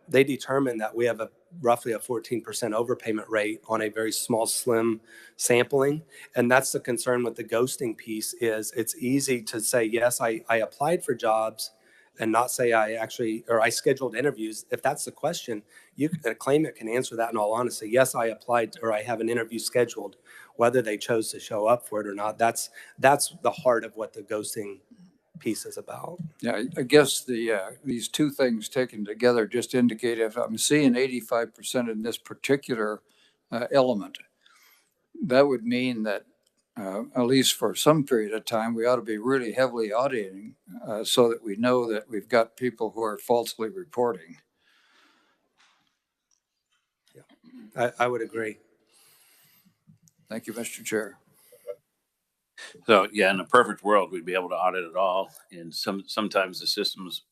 they determined that we have roughly a 14% overpayment rate on a very small, slim sampling. And that's the concern with the ghosting piece is it's easy to say, yes, I applied for jobs and not say I scheduled interviews. If that's the question, a claimant can answer that in all honesty. Yes, I applied or I have an interview scheduled. Whether they chose to show up for it or not, that's the heart of what the ghosting piece is about. Yeah, I guess these two things taken together just indicate if I'm seeing 85% in this particular element, that would mean that at least for some period of time, we ought to be really heavily auditing so that we know that we've got people who are falsely reporting. Yeah, I would agree. Thank you, Mr. Chair. So yeah, in a perfect world, we'd be able to audit it all. And sometimes the systems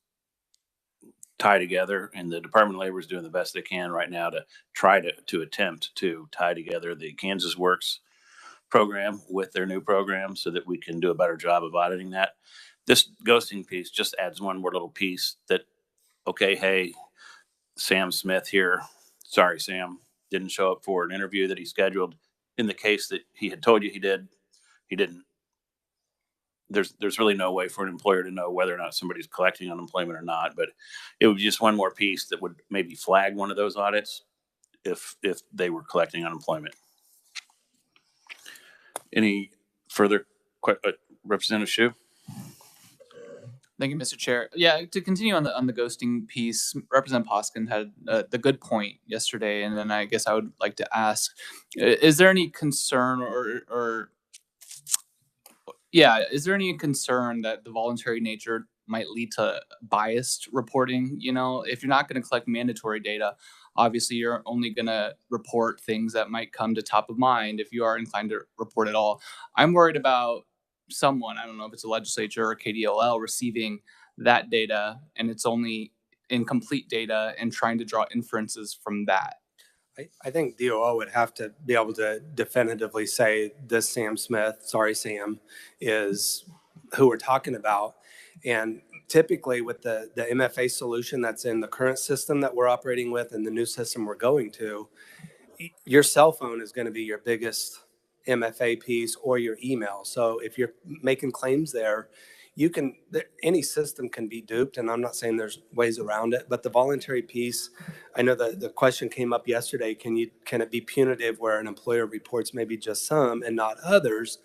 tie together, and the Department of Labor is doing the best they can right now to try to attempt to tie together the Kansas Works program with their new program so that we can do a better job of auditing that. This ghosting piece just adds one more little piece that, okay, hey, Sam Smith here. Sorry, Sam, didn't show up for an interview that he scheduled. In the case that he had told you he did, he didn't. There's really no way for an employer to know whether or not somebody's collecting unemployment or not, but it would be just one more piece that would maybe flag one of those audits if they were collecting unemployment. Any further Representative Hsu? Thank you, Mr. Chair. Yeah, to continue on the ghosting piece, Representative Poskin had the good point yesterday, and then I guess I would like to ask: is there any concern is there any concern that the voluntary nature might lead to biased reporting? You know, if you're not going to collect mandatory data, obviously you're only going to report things that might come to top of mind if you are inclined to report at all. I'm worried about someone, I don't know if it's a legislature or KDOL, receiving that data and it's only incomplete data and trying to draw inferences from that. I think DOO would have to be able to definitively say this Sam Smith, sorry Sam, is who we're talking about. And typically with the MFA solution that's in the current system that we're operating with and the new system we're going to, your cell phone is going to be your biggest MFA piece or your email. So if you're making claims there, any system can be duped, and I'm not saying there's ways around it, but the voluntary piece, I know the question came up yesterday, can it be punitive where an employer reports maybe just some and not others?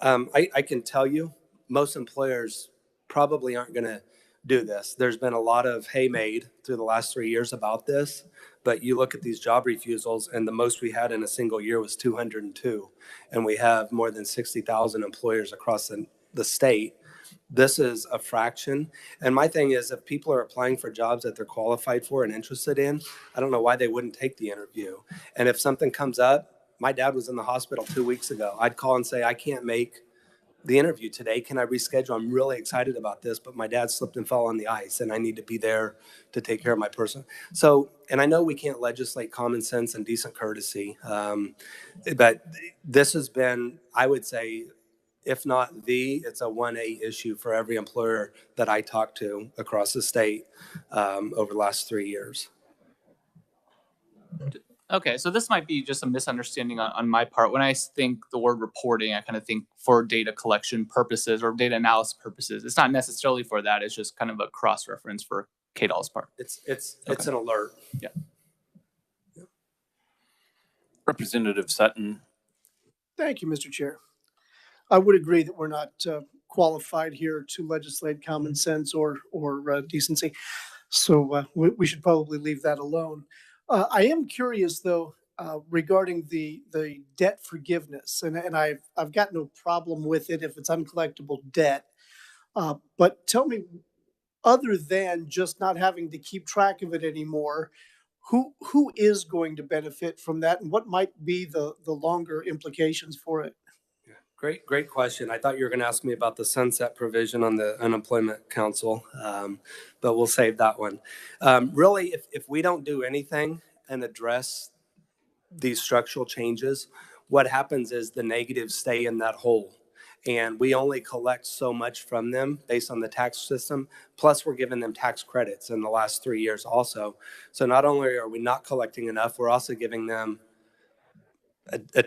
I can tell you, most employers probably aren't going to do this. There's been a lot of hay made through the last 3 years about this, but you look at these job refusals, and the most we had in a single year was 202, and we have more than 60,000 employers across the state. This is a fraction. And my thing is, if people are applying for jobs that they're qualified for and interested in, I don't know why they wouldn't take the interview. And if something comes up, my dad was in the hospital 2 weeks ago. I'd call and say, I can't make the interview today. Can I reschedule? I'm really excited about this, but my dad slipped and fell on the ice and I need to be there to take care of my person. So, and I know we can't legislate common sense and decent courtesy, but this has been, I would say, if not it's a 1A issue for every employer that I talk to across the state over the last 3 years. Okay, so this might be just a misunderstanding on my part. When I think the word reporting, I kind of think for data collection purposes or data analysis purposes. It's not necessarily for that. It's just kind of a cross reference for KDOL's part. It's Okay. an alert. Yeah. Representative Sutton. Thank you, Mr. Chair. I would agree that we're not qualified here to legislate common sense or decency. So we should probably leave that alone. I am curious, though, regarding the debt forgiveness, and I've got no problem with it if it's uncollectible debt. But tell me, other than just not having to keep track of it anymore, who is going to benefit from that, and what might be the longer implications for it? Great question. I thought you were going to ask me about the sunset provision on the unemployment council, but we'll save that one. Really, if we don't do anything and address these structural changes, what happens is the negatives stay in that hole. And we only collect so much from them based on the tax system. Plus, we're giving them tax credits in the last 3 years also. So not only are we not collecting enough, we're also giving them a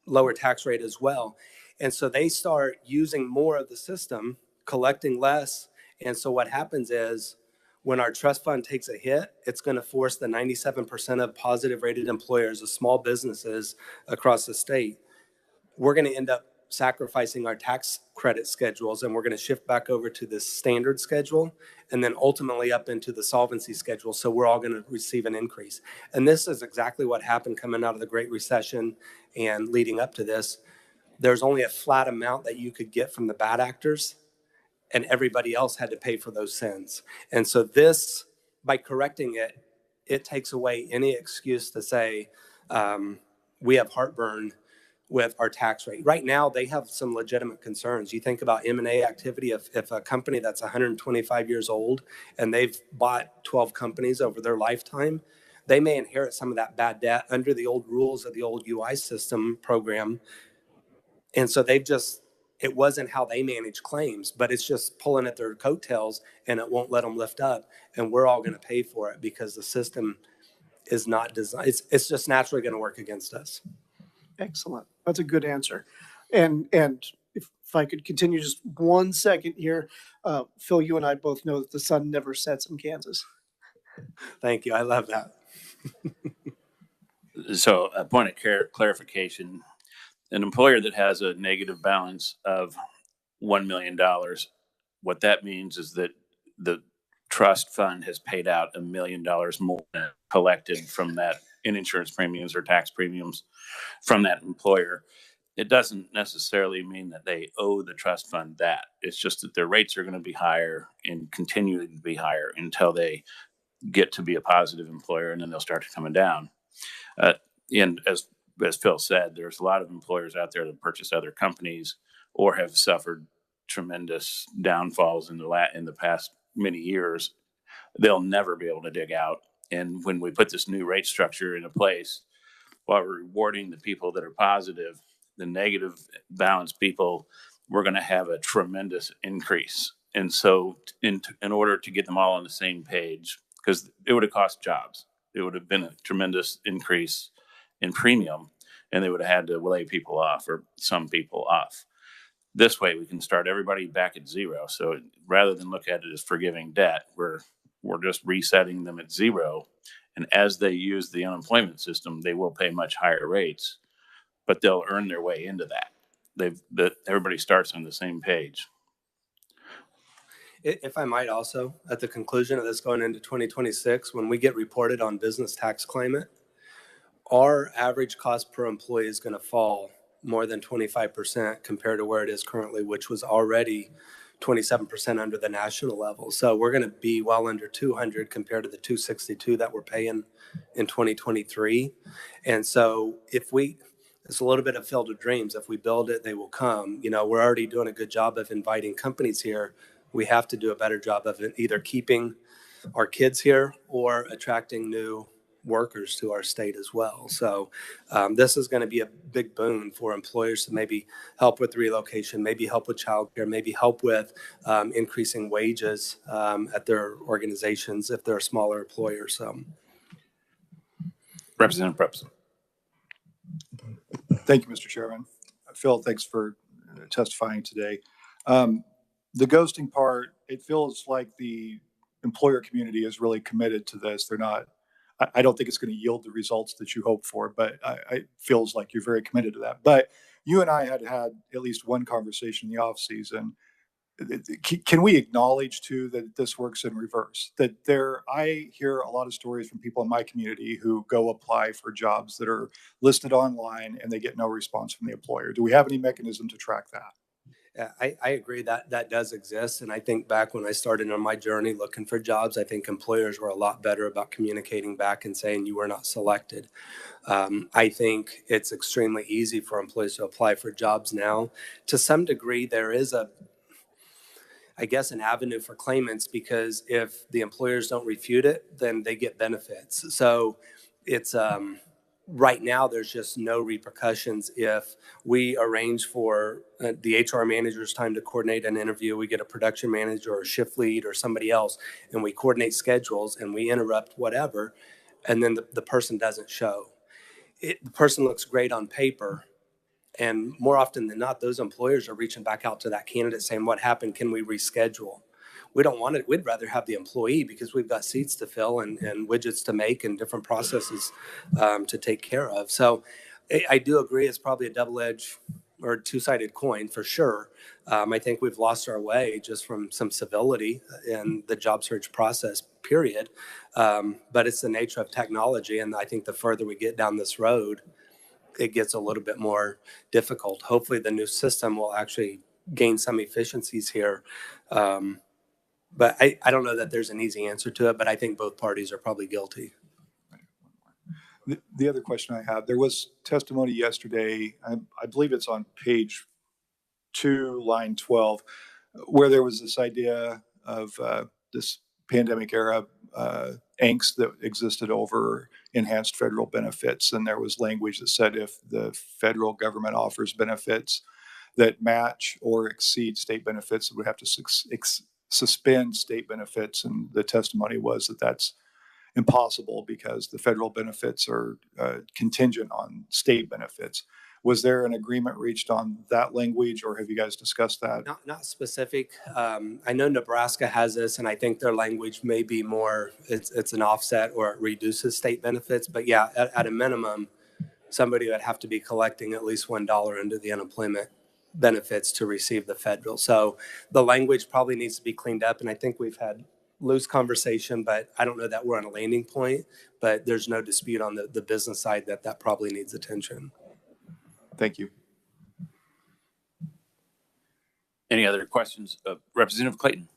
lower tax rate as well. And so they start using more of the system, collecting less. And so what happens is when our trust fund takes a hit, it's going to force the 97% of positive rated employers of small businesses across the state. We're going to end up sacrificing our tax credit schedules, and we're going to shift back over to the standard schedule and then ultimately up into the solvency schedule. So we're all going to receive an increase. And this is exactly what happened coming out of the Great Recession and leading up to this. There's only a flat amount that you could get from the bad actors, and everybody else had to pay for those sins. And so this, by correcting it, it takes away any excuse to say we have heartburn with our tax rate. Right now, they have some legitimate concerns. You think about M&A activity. If a company that's 125 years old and they've bought 12 companies over their lifetime, they may inherit some of that bad debt under the old rules of the old UI system program. And so it wasn't how they manage claims, but it's just pulling at their coattails and it won't let them lift up. And we're all going to pay for it because the system is not designed. It's just naturally going to work against us. Excellent. That's a good answer. And if I could continue just 1 second here, Phil, you and I both know that the sun never sets in Kansas. Thank you. I love that. So a point of clarification, an employer that has a negative balance of $1 million, what that means is that the trust fund has paid out $1 million more than collected from that in insurance premiums or tax premiums from that employer. It doesn't necessarily mean that they owe the trust fund that. It's just that their rates are going to be higher and continue to be higher until they get to be a positive employer, and then they'll start to coming down. And as Phil said, there's a lot of employers out there that purchase other companies or have suffered tremendous downfalls in the past many years. They'll never be able to dig out. And when we put this new rate structure into place, while we're rewarding the people that are positive, the negative balance people, we're going to have a tremendous increase. And so in order to get them all on the same page, because it would have cost jobs, it would have been a tremendous increase in premium, and they would have had to lay people off or some people off. This way, we can start everybody back at zero. So rather than look at it as forgiving debt, we're just resetting them at zero. And as they use the unemployment system, they will pay much higher rates, but they'll earn their way into that. Everybody starts on the same page. If I might also, at the conclusion of this going into 2026, when we get reported on business tax claimant, our average cost per employee is going to fall more than 25% compared to where it is currently, which was already 27% under the national level. So we're going to be well under 200 compared to the 262 that we're paying in 2023. And so it's a little bit of field of dreams. If we build it, they will come. You know, we're already doing a good job of inviting companies here. We have to do a better job of either keeping our kids here or attracting new workers to our state as well. So this is going to be a big boon for employers to maybe help with relocation, maybe help with childcare, maybe help with increasing wages at their organizations if they're a smaller employer. So Representative Preps. Thank you, Mr. Chairman. Phil, thanks for testifying today. The ghosting part, it feels like the employer community is really committed to this. They're not, I don't think it's going to yield the results that you hope for, but it feels like you're very committed to that. But you and I had at least one conversation in the off season. Can we acknowledge too that this works in reverse? That I hear a lot of stories from people in my community who go apply for jobs that are listed online and they get no response from the employer. Do we have any mechanism to track that? Yeah, I agree that that does exist. And I think back when I started on my journey looking for jobs, I think employers were a lot better about communicating back and saying you were not selected. I think it's extremely easy for employees to apply for jobs now. To some degree, there is I guess, an avenue for claimants, because if the employers don't refute it, then they get benefits. So it's right now there's just no repercussions. If we arrange for the HR manager's time to coordinate an interview, we get a production manager or a shift lead or somebody else, and we coordinate schedules and we interrupt whatever, and then the person doesn't show. The person looks great on paper, and more often than not, those employers are reaching back out to that candidate saying, what happened? Can we reschedule? We don't want it. We'd rather have the employee, because we've got seats to fill and widgets to make and different processes to take care of. So I do agree it's probably a double-edged or two-sided coin for sure. I think we've lost our way just from some civility in the job search process, period. But it's the nature of technology. And I think the further we get down this road, it gets a little bit more difficult. Hopefully the new system will actually gain some efficiencies here. But I don't know that there's an easy answer to it, but I think both parties are probably guilty. The other question I have, there was testimony yesterday, I believe it's on page 2, line 12, where there was this idea of this pandemic era angst that existed over enhanced federal benefits. And there was language that said if the federal government offers benefits that match or exceed state benefits, it would have to suspend state benefits. And the testimony was that that's impossible because the federal benefits are contingent on state benefits. Was there an agreement reached on that language, or have you guys discussed that? Not specific. I know Nebraska has this, and I think their language may be more, it's an offset or it reduces state benefits. But yeah, at a minimum, somebody would have to be collecting at least $1 into the unemployment benefits to receive the federal. So the language probably needs to be cleaned up. And I think we've had loose conversation, but I don't know that we're on a landing point. But there's no dispute on the business side that probably needs attention. Thank you. Any other questions? Representative Clayton.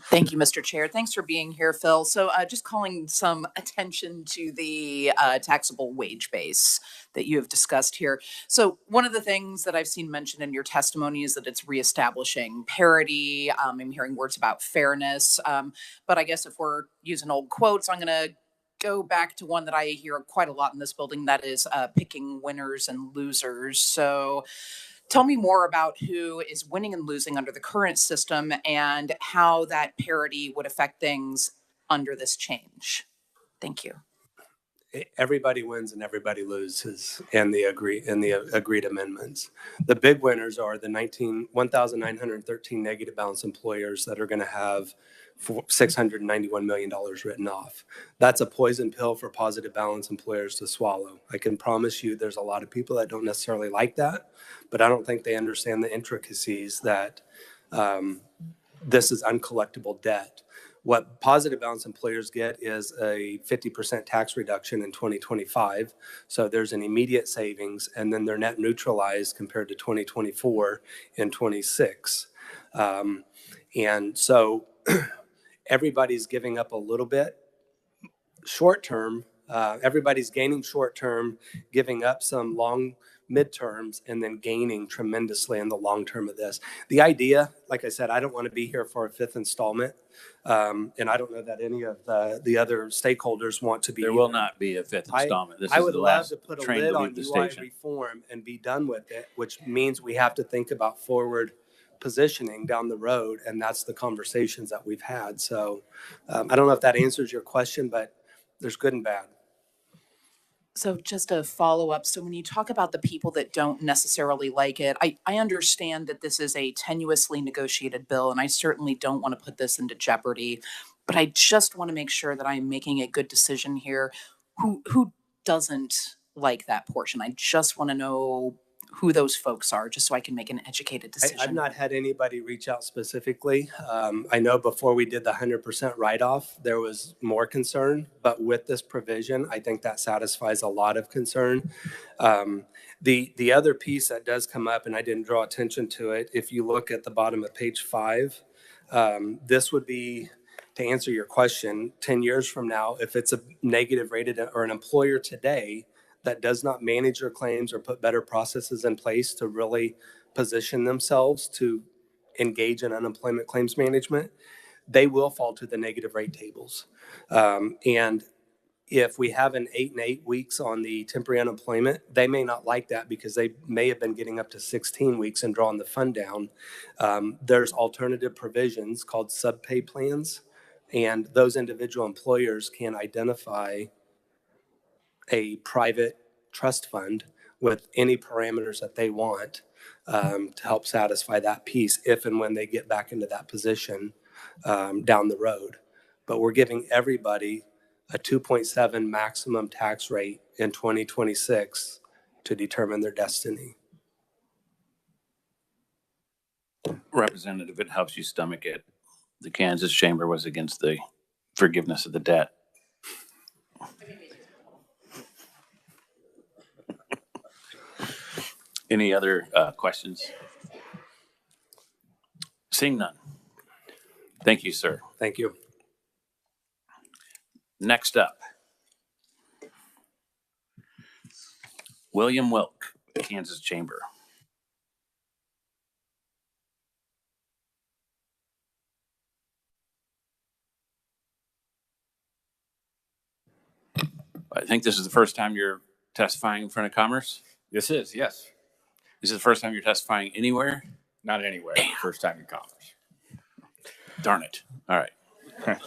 Thank you, Mr. Chair. Thanks for being here, Phil. So just calling some attention to the taxable wage base that you have discussed here. So one of the things that I've seen mentioned in your testimony is that it's reestablishing parity. I'm hearing words about fairness. But I guess if we're using old quotes, I'm going to go back to one that I hear quite a lot in this building, that is picking winners and losers. So tell me more about who is winning and losing under the current system and how that parity would affect things under this change. Thank you. Everybody wins and everybody loses in the agreed amendments. The big winners are the 1,913 negative balance employers that are going to have $691 million written off. That's a poison pill for positive balance employers to swallow. I can promise you there's a lot of people that don't necessarily like that, but I don't think they understand the intricacies that this is uncollectible debt. What positive balance employers get is a 50% tax reduction in 2025. So there's an immediate savings, and then they're net neutralized compared to 2024 and 26. And so everybody's giving up a little bit short term. Everybody's gaining short term, giving up some long midterms, and then gaining tremendously in the long term of this. The idea, like I said, I don't want to be here for a fifth installment. And I don't know that any of the other stakeholders want to be. There will not be a fifth installment. I would love to put a lid on UI reform and be done with it, which means we have to think about forward positioning down the road. And that's the conversations that we've had. So I don't know if that answers your question, but There's good and bad. So just a follow up. So when you talk about the people that don't necessarily like it, I understand that this is a tenuously negotiated bill, and I certainly don't want to put this into jeopardy, but I just want to make sure that I'm making a good decision here. Who doesn't like that portion? I just want to know who those folks are, just so I can make an educated decision. I've not had anybody reach out specifically. I know before we did the 100% write-off, there was more concern, but with this provision, I think that satisfies a lot of concern. The other piece that does come up, and I didn't draw attention to it, if you look at the bottom of page 5, this would be, to answer your question, 10 years from now, if it's a negative rated or an employer today that does not manage their claims or put better processes in place to really position themselves to engage in unemployment claims management, they will fall to the negative rate tables. And if we have an 8 and 8 weeks on the temporary unemployment, they may not like that because they may have been getting up to 16 weeks and drawing the fund down. There's alternative provisions called subpay plans, and those individual employers can identify a private trust fund with any parameters that they want to help satisfy that piece if and when they get back into that position down the road. But we're giving everybody a 2.7 maximum tax rate in 2026 to determine their destiny. Representative, it helps you stomach it. The Kansas Chamber was against the forgiveness of the debt. Any other questions? Seeing none. Thank you, sir. Thank you. Next up, William Wilk, Kansas Chamber. I think this is the first time you're testifying in front of Commerce. This is, yes. This is the first time you're testifying anywhere? Not anywhere. First time in Commerce. Darn it. All right.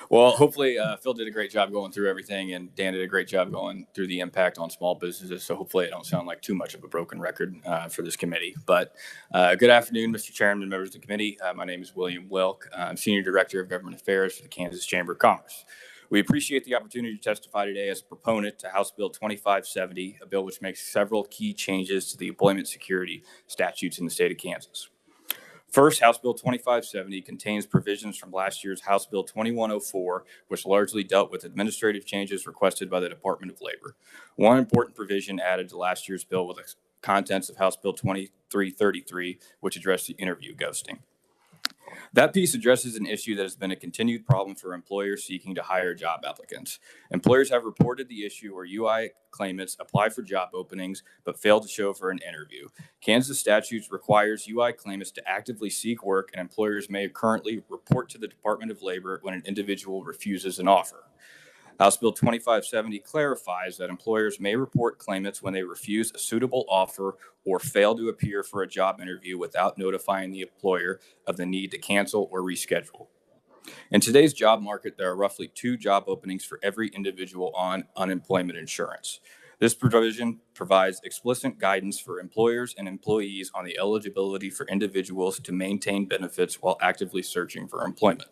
Well, hopefully Phil did a great job going through everything, and Dan did a great job going through the impact on small businesses. So hopefully I don't sound like too much of a broken record for this committee. But good afternoon, Mr. Chairman, members of the committee. My name is William Wilk. I'm Senior Director of Government Affairs for the Kansas Chamber of Commerce. We appreciate the opportunity to testify today as a proponent to House Bill 2570, a bill which makes several key changes to the employment security statutes in the state of Kansas. First, House Bill 2570 contains provisions from last year's House Bill 2104, which largely dealt with administrative changes requested by the Department of Labor. One important provision added to last year's bill was the contents of House Bill 2333, which addressed the interview ghosting. That piece addresses an issue that has been a continued problem for employers seeking to hire job applicants. Employers have reported the issue where UI claimants apply for job openings but fail to show for an interview. Kansas statutes requires UI claimants to actively seek work, and employers may currently report to the Department of Labor when an individual refuses an offer. House Bill 2570 clarifies that employers may report claimants when they refuse a suitable offer or fail to appear for a job interview without notifying the employer of the need to cancel or reschedule. In today's job market, there are roughly 2 job openings for every individual on unemployment insurance. This provision provides explicit guidance for employers and employees on the eligibility for individuals to maintain benefits while actively searching for employment.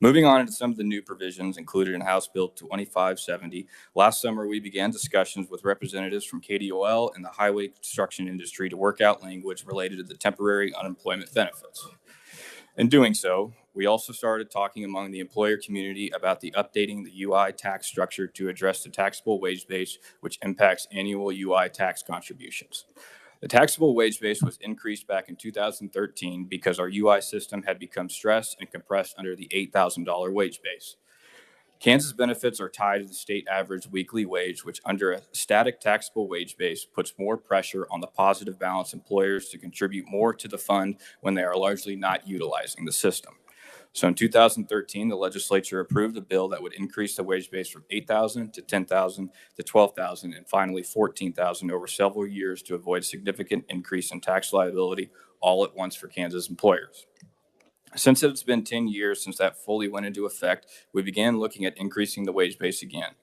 Moving on into some of the new provisions included in House Bill 2570, last summer we began discussions with representatives from KDOL and the highway construction industry to work out language related to the temporary unemployment benefits. In doing so, we also started talking among the employer community about the updating the UI tax structure to address the taxable wage base, which impacts annual UI tax contributions. The taxable wage base was increased back in 2013 because our UI system had become stressed and compressed under the $8,000 wage base. Kansas benefits are tied to the state average weekly wage, which under a static taxable wage base puts more pressure on the positive balance employers to contribute more to the fund when they are largely not utilizing the system. So in 2013, the legislature approved a bill that would increase the wage base from $8,000 to $10,000 to $12,000 and finally $14,000 over several years to avoid significant increase in tax liability all at once for Kansas employers. Since it's been 10 years since that fully went into effect, we began looking at increasing the wage base again.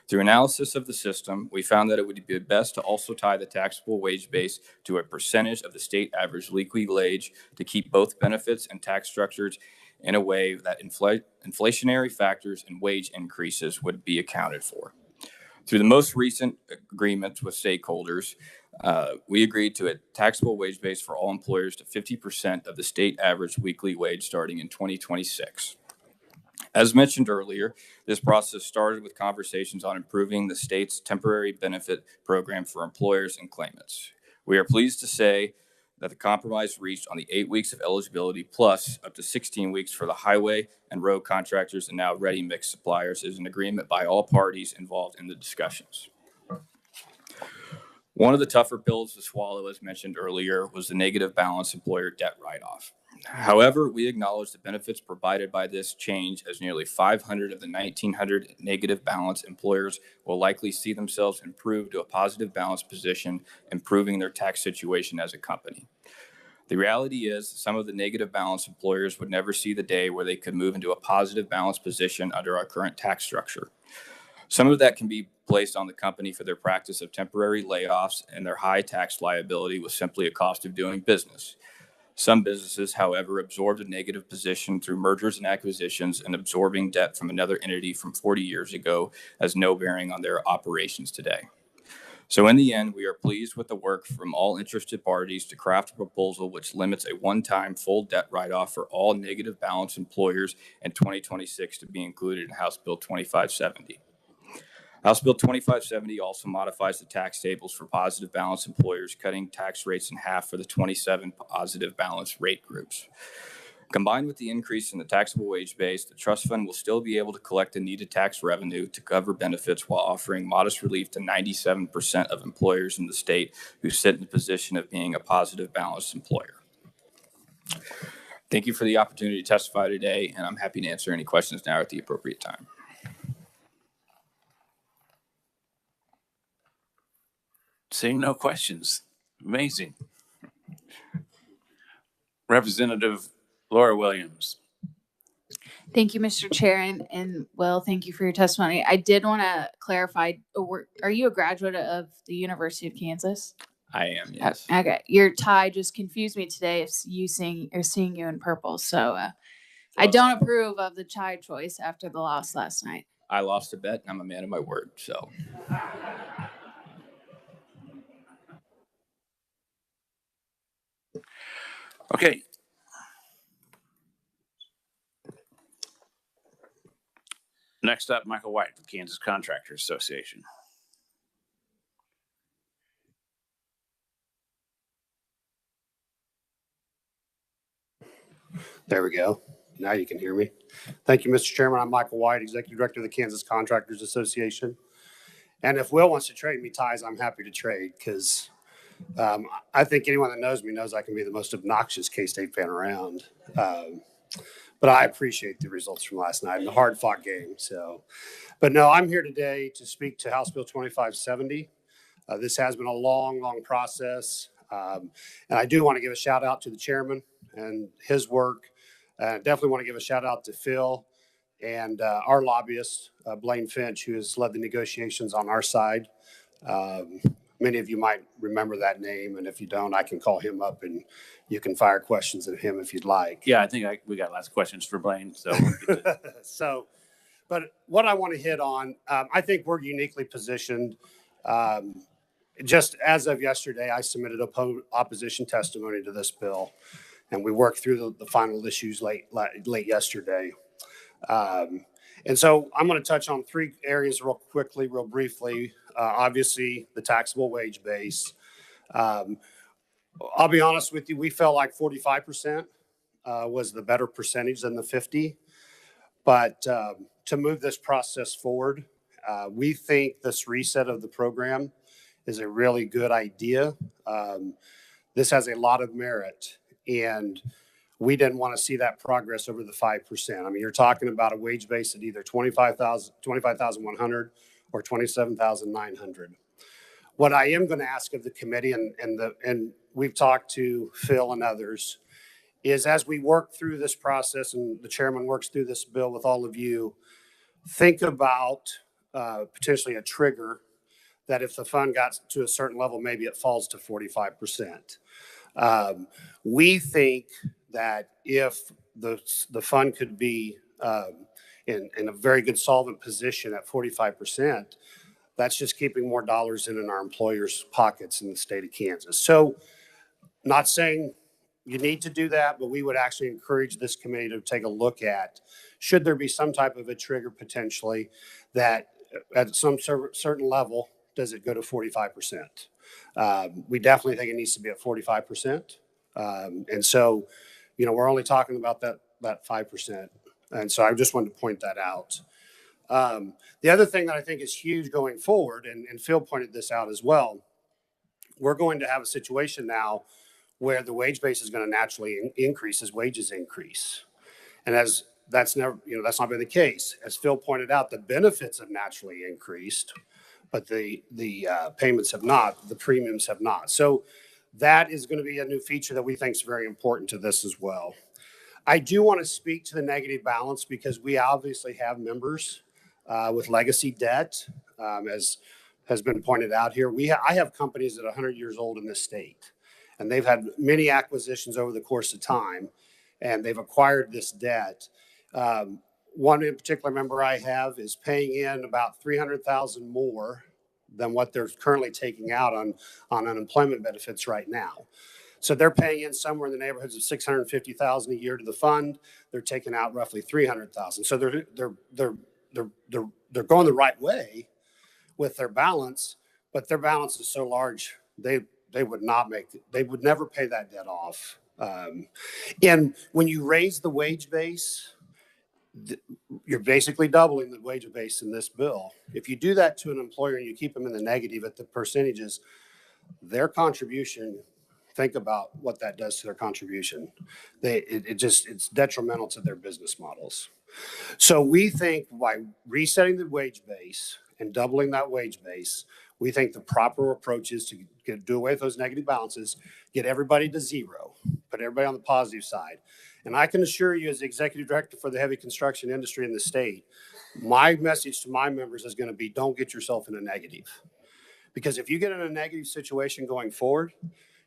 Through analysis of the system, we found that it would be best to also tie the taxable wage base to a percentage of the state average weekly wage to keep both benefits and tax structures in a way that inflationary factors and wage increases would be accounted for. Through the most recent agreements with stakeholders, we agreed to a taxable wage base for all employers to 50% of the state average weekly wage starting in 2026. As mentioned earlier, this process started with conversations on improving the state's temporary benefit program for employers and claimants. We are pleased to say that the compromise reached on the 8 weeks of eligibility plus up to 16 weeks for the highway and road contractors and now ready mix suppliers is an agreement by all parties involved in the discussions. One of the tougher pills to swallow, as mentioned earlier, was the negative balance employer debt write-off. However, we acknowledge the benefits provided by this change, as nearly 500 of the 1,900 negative balance employers will likely see themselves improve to a positive balance position, improving their tax situation as a company. The reality is some of the negative balance employers would never see the day where they could move into a positive balance position under our current tax structure. Some of that can be placed on the company for their practice of temporary layoffs, and their high tax liability was simply a cost of doing business. Some businesses, however, absorbed a negative position through mergers and acquisitions and absorbing debt from another entity from 40 years ago has no bearing on their operations today. So in the end, we are pleased with the work from all interested parties to craft a proposal which limits a one-time full debt write-off for all negative balance employers in 2026 to be included in House Bill 2570. House Bill 2570 also modifies the tax tables for positive balance employers, cutting tax rates in half for the 27 positive balance rate groups. Combined with the increase in the taxable wage base, the trust fund will still be able to collect the needed tax revenue to cover benefits while offering modest relief to 97% of employers in the state who sit in the position of being a positive balance employer. Thank you for the opportunity to testify today, and I'm happy to answer any questions now at the appropriate time. Seeing no questions. Amazing. Representative Laura Williams. Thank you, Mr. Chair, and Will, thank you for your testimony. I did want to clarify, are you a graduate of the University of Kansas? I am, yes. Okay, your tie just confused me today. Seeing you in purple, so I don't approve of the tie choice after the loss last night. I lost a bet, and I'm a man of my word, so. Okay. Next up, Michael White from Kansas Contractors Association. There we go. Now you can hear me. Thank you, Mr. Chairman. I'm Michael White, Executive Director of the Kansas Contractors Association. And if Will wants to trade me ties, I'm happy to trade because I think anyone that knows me knows I can be the most obnoxious K-State fan around. But I appreciate the results from last night and the hard-fought game. But no, I'm here today to speak to House Bill 2570. This has been a long, long process. And I do want to give a shout out to the chairman and his work. Definitely want to give a shout out to Phil and our lobbyist, Blaine Finch, who has led the negotiations on our side. Many of you might remember that name, and if you don't, I can call him up and you can fire questions at him if you'd like. Yeah, I think we got lots of questions for Blaine. So, But what I want to hit on, I think we're uniquely positioned. Just as of yesterday, I submitted opposition testimony to this bill, and we worked through the final issues late yesterday. And so I'm going to touch on three areas real quickly, real briefly. Obviously, the taxable wage base. I'll be honest with you, we felt like 45% was the better percentage than the 50. But to move this process forward, we think this reset of the program is a really good idea. This has a lot of merit, and we didn't want to see that progress over the 5%. I mean, you're talking about a wage base at either $25,100 or $27,900. What I am going to ask of the committee, and we've talked to Phil and others, is as we work through this process and the chairman works through this bill with all of you, think about potentially a trigger that if the fund got to a certain level, maybe it falls to 45%. We think that if the fund could be in a very good solvent position at 45%, that's just keeping more dollars in our employers' pockets in the state of Kansas. So not saying you need to do that, but we would actually encourage this committee to take a look at, should there be some type of a trigger potentially that at some certain level, does it go to 45%? We definitely think it needs to be at 45%. And so, you know, we're only talking about that 5%. And so I just wanted to point that out. The other thing that I think is huge going forward, and Phil pointed this out as well, we're going to have a situation now where the wage base is going to naturally increase as wages increase. And as that's never, you know, that's not been the case. As Phil pointed out, the benefits have naturally increased, but the payments have not, the premiums have not. So that is going to be a new feature that we think is very important to this as well. I do want to speak to the negative balance because we obviously have members with legacy debt, as has been pointed out here. I have companies that are 100 years old in this state, and they've had many acquisitions over the course of time, and they've acquired this debt. One in particular member I have is paying in about $300,000 more than what they're currently taking out on unemployment benefits right now. So they're paying in somewhere in the neighborhoods of $650,000 a year to the fund. They're taking out roughly $300,000. So they're going the right way with their balance, but their balance is so large they would not they would never pay that debt off. And when you raise the wage base, you're basically doubling the wage base in this bill. If you do that to an employer and you keep them in the negative at the percentages, their contribution, think about what that does to their contribution. It's detrimental to their business models. So we think by resetting the wage base and doubling that wage base, we think the proper approach is to do away with those negative balances, get everybody to zero, put everybody on the positive side. And I can assure you, as the executive director for the heavy construction industry in the state, my message to my members is going to be, don't get yourself in a negative. Because if you get in a negative situation going forward,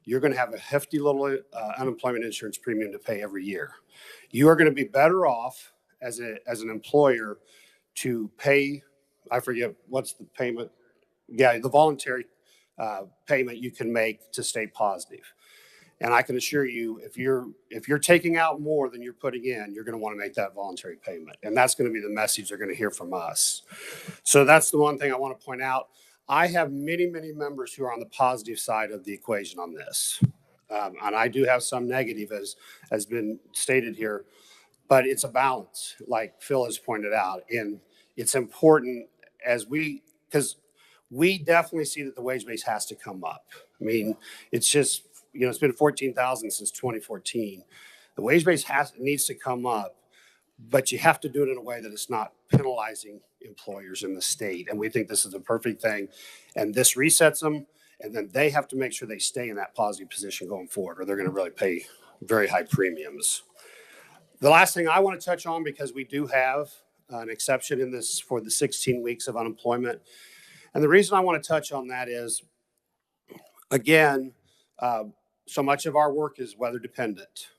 you're going to have a hefty little unemployment insurance premium to pay every year. You are going to be better off as an employer to pay, I forget, what's the payment? Yeah, the voluntary payment you can make to stay positive. And I can assure you, if you're taking out more than you're putting in, you're going to want to make that voluntary payment. And that's going to be the message they're going to hear from us. So that's the one thing I want to point out. I have many, many members who are on the positive side of the equation on this. And I do have some negative, as has been stated here, but it's a balance, like Phil has pointed out. And it's important because we definitely see that the wage base has to come up. I mean, it's just, you know, it's been 14,000 since 2014. The wage base needs to come up, but you have to do it in a way that it's not penalizing employers in the state. And we think this is a perfect thing. And this resets them, and then they have to make sure they stay in that positive position going forward, or they're going to really pay very high premiums. The last thing I want to touch on, because we do have an exception in this for the 16 weeks of unemployment. And the reason I want to touch on that is, again, so much of our work is weather dependent.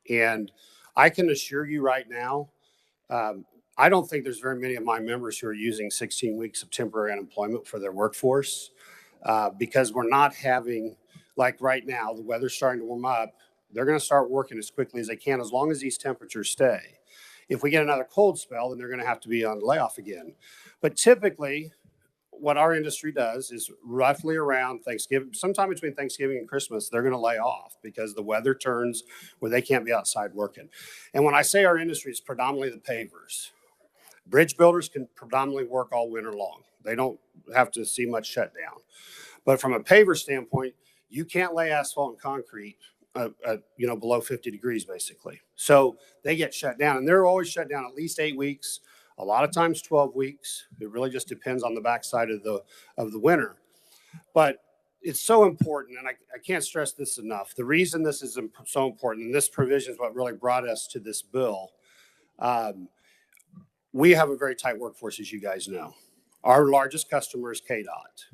And I can assure you right now, I don't think there's very many of my members who are using 16 weeks of temporary unemployment for their workforce because we're not having, like right now, the weather's starting to warm up. They're going to start working as quickly as they can as long as these temperatures stay. If we get another cold spell, then they're going to have to be on layoff again. But typically, what our industry does is roughly around Thanksgiving, sometime between Thanksgiving and Christmas, they're going to lay off because the weather turns where they can't be outside working. And when I say our industry, it's predominantly the pavers. Bridge builders can predominantly work all winter long. They don't have to see much shutdown. But from a paver standpoint, you can't lay asphalt and concrete below 50 degrees, basically. So they get shut down, and they're always shut down at least 8 weeks. A lot of times 12 weeks. It really just depends on the backside of the winter. But it's so important, and I can't stress this enough. The reason this is so important, and this provision is what really brought us to this bill. We have a very tight workforce, as you guys know. Our largest customer is KDOT,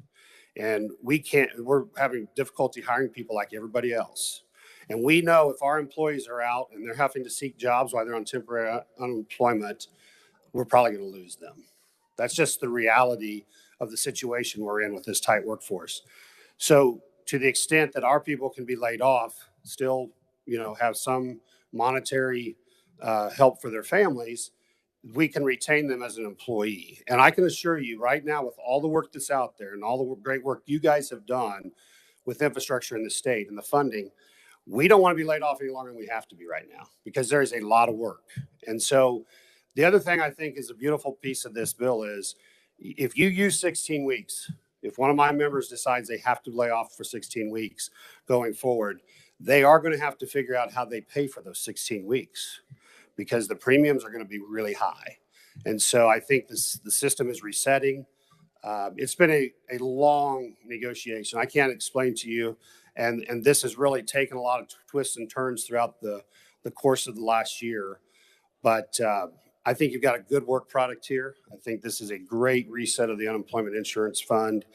and we're having difficulty hiring people like everybody else. And we know if our employees are out and they're having to seek jobs while they're on temporary unemployment, we're probably going to lose them. That's just the reality of the situation we're in with this tight workforce. So to the extent that our people can be laid off, still, have some monetary help for their families, we can retain them as an employee. And I can assure you right now, with all the work that's out there and all the great work you guys have done with infrastructure in the state and the funding, we don't want to be laid off any longer than we have to be right now, because there is a lot of work. And so the other thing I think is a beautiful piece of this bill is if you use 16 weeks, if one of my members decides they have to lay off for 16 weeks going forward, they are going to have to figure out how they pay for those 16 weeks, because the premiums are going to be really high. And so I think the system is resetting. It's been a long negotiation. I can't explain to you. And this has really taken a lot of twists and turns throughout the course of the last year. But I think you've got a good work product here. I think this is a great reset of the unemployment insurance fund.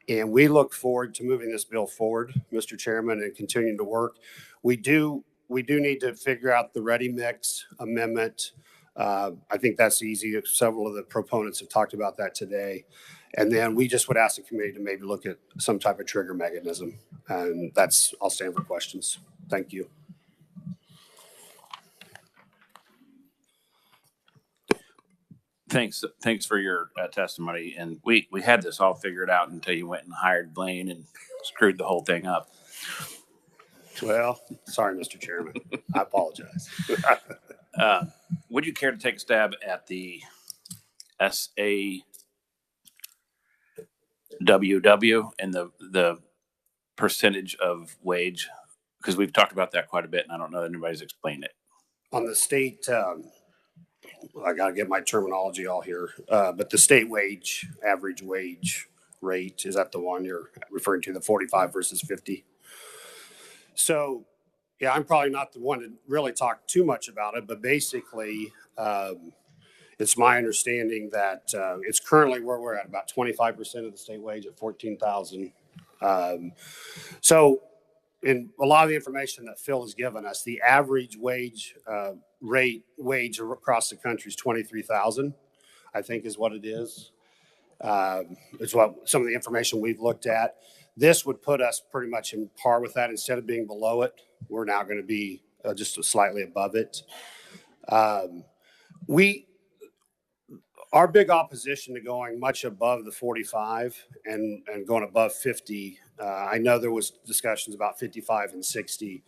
And we look forward to moving this bill forward, Mr. Chairman, and continuing to work. We do need to figure out the ready mix amendment. I think that's easy. Several of the proponents have talked about that today. And then we just would ask the committee to maybe look at some type of trigger mechanism. And I'll stand for questions. Thank you. Thanks for your testimony. And we had this all figured out until you went and hired Blaine and screwed the whole thing up. Well, sorry, Mr. Chairman. I apologize. Would you care to take a stab at the SAWW and the percentage of wage? Because we've talked about that quite a bit, and I don't know that anybody's explained it. On the state, I got to get my terminology all here, but the state average wage rate, is that the one you're referring to, the 45 versus 50? So, yeah, I'm probably not the one to really talk too much about it, but basically, it's my understanding that it's currently where we're at about 25% of the state wage at $14,000. So, in a lot of the information that Phil has given us, the average wage wage across the country is $23,000, I think is what it is. It's what some of the information we've looked at. This would put us pretty much in par with that. Instead of being below it, we're now going to be just slightly above it. Our big opposition to going much above the 45 and going above 50, I know there was discussions about 55 and 60.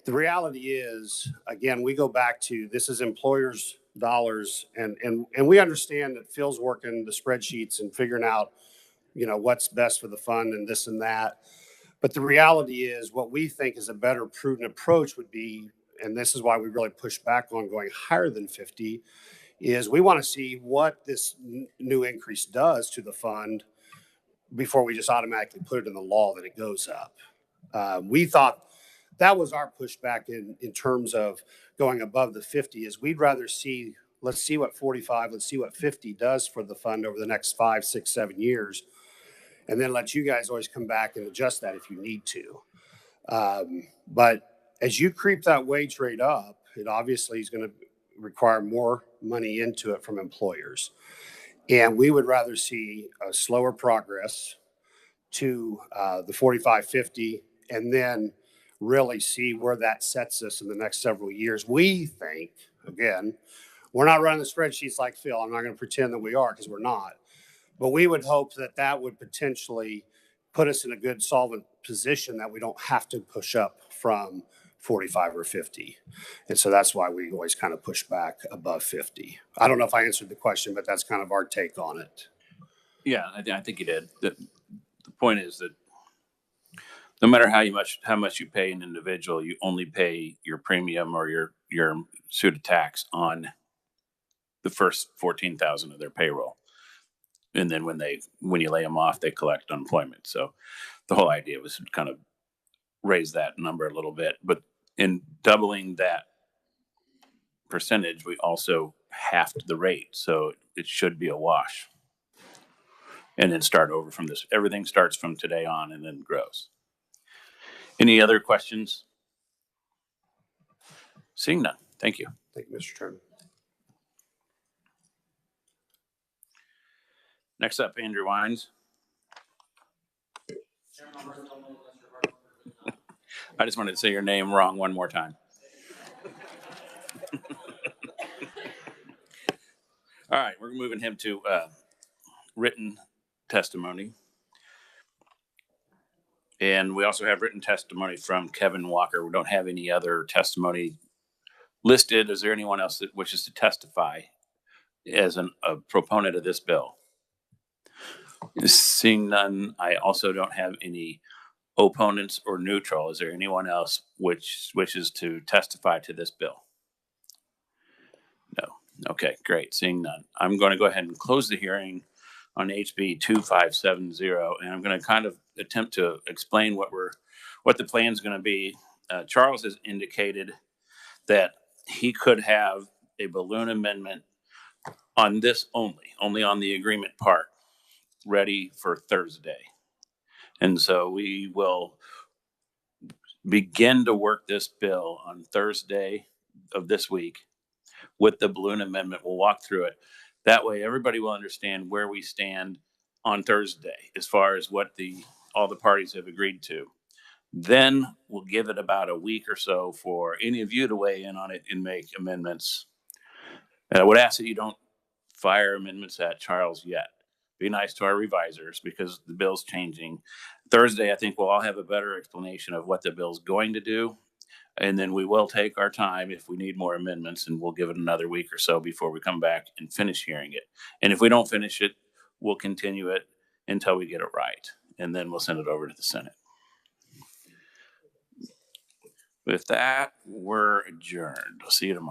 The reality is, again, we go back to this is employers' dollars, and we understand that Phil's working the spreadsheets and figuring out, what's best for the fund and this and that. But the reality is what we think is a better prudent approach would be, and this is why we really push back on going higher than 50, is we want to see what this new increase does to the fund before we just automatically put it in the law that it goes up. We thought that was our pushback in terms of going above the 50 is we'd rather see, let's see what 45, let's see what 50 does for the fund over the next 5, 6, 7 years. And then let you guys always come back and adjust that if you need to. But as you creep that wage rate up, it obviously is going to require more money into it from employers. And we would rather see a slower progress to the 45, 50, and then really see where that sets us in the next several years. We think, again, we're not running the spreadsheets like Phil. I'm not going to pretend that we are, because we're not. But we would hope that that would potentially put us in a good solvent position that we don't have to push up from 45 or 50. And so that's why we always kind of push back above 50. I don't know if I answered the question, but that's kind of our take on it. Yeah, I think you did. The point is that no matter how much you pay an individual, you only pay your premium or your suit of tax on the first 14,000 of their payroll. And then when you lay them off, they collect unemployment. So the whole idea was to kind of raise that number a little bit. But in doubling that percentage, we also halved the rate. So it should be a wash. And then start over from this. Everything starts from today on and then grows. Any other questions? Seeing none. Thank you. Thank you, Mr. Chairman. Next up, Andrew Wines. I just wanted to say your name wrong one more time. All right, we're moving him to written testimony. And we also have written testimony from Kevin Walker. We don't have any other testimony listed. Is there anyone else that wishes to testify as a proponent of this bill? Seeing none, I also don't have any opponents or neutral. Is there anyone else which wishes to testify to this bill? No. Okay, great. Seeing none. I'm going to go ahead and close the hearing on HB 2570, and I'm going to kind of attempt to explain what the plan is going to be. Charles has indicated that he could have a balloon amendment on this only on the agreement part, ready for Thursday. And so we will begin to work this bill on Thursday of this week with the balloon amendment. We'll walk through it. That way everybody will understand where we stand on Thursday as far as what all the parties have agreed to. Then we'll give it about a week or so for any of you to weigh in on it and make amendments. And I would ask that you don't fire amendments at Charles yet. Be nice to our revisers because the bill's changing. Thursday, I think we'll all have a better explanation of what the bill's going to do. And then we will take our time if we need more amendments, and we'll give it another week or so before we come back and finish hearing it. And if we don't finish it, we'll continue it until we get it right. And then we'll send it over to the Senate. With that, we're adjourned. We'll see you tomorrow.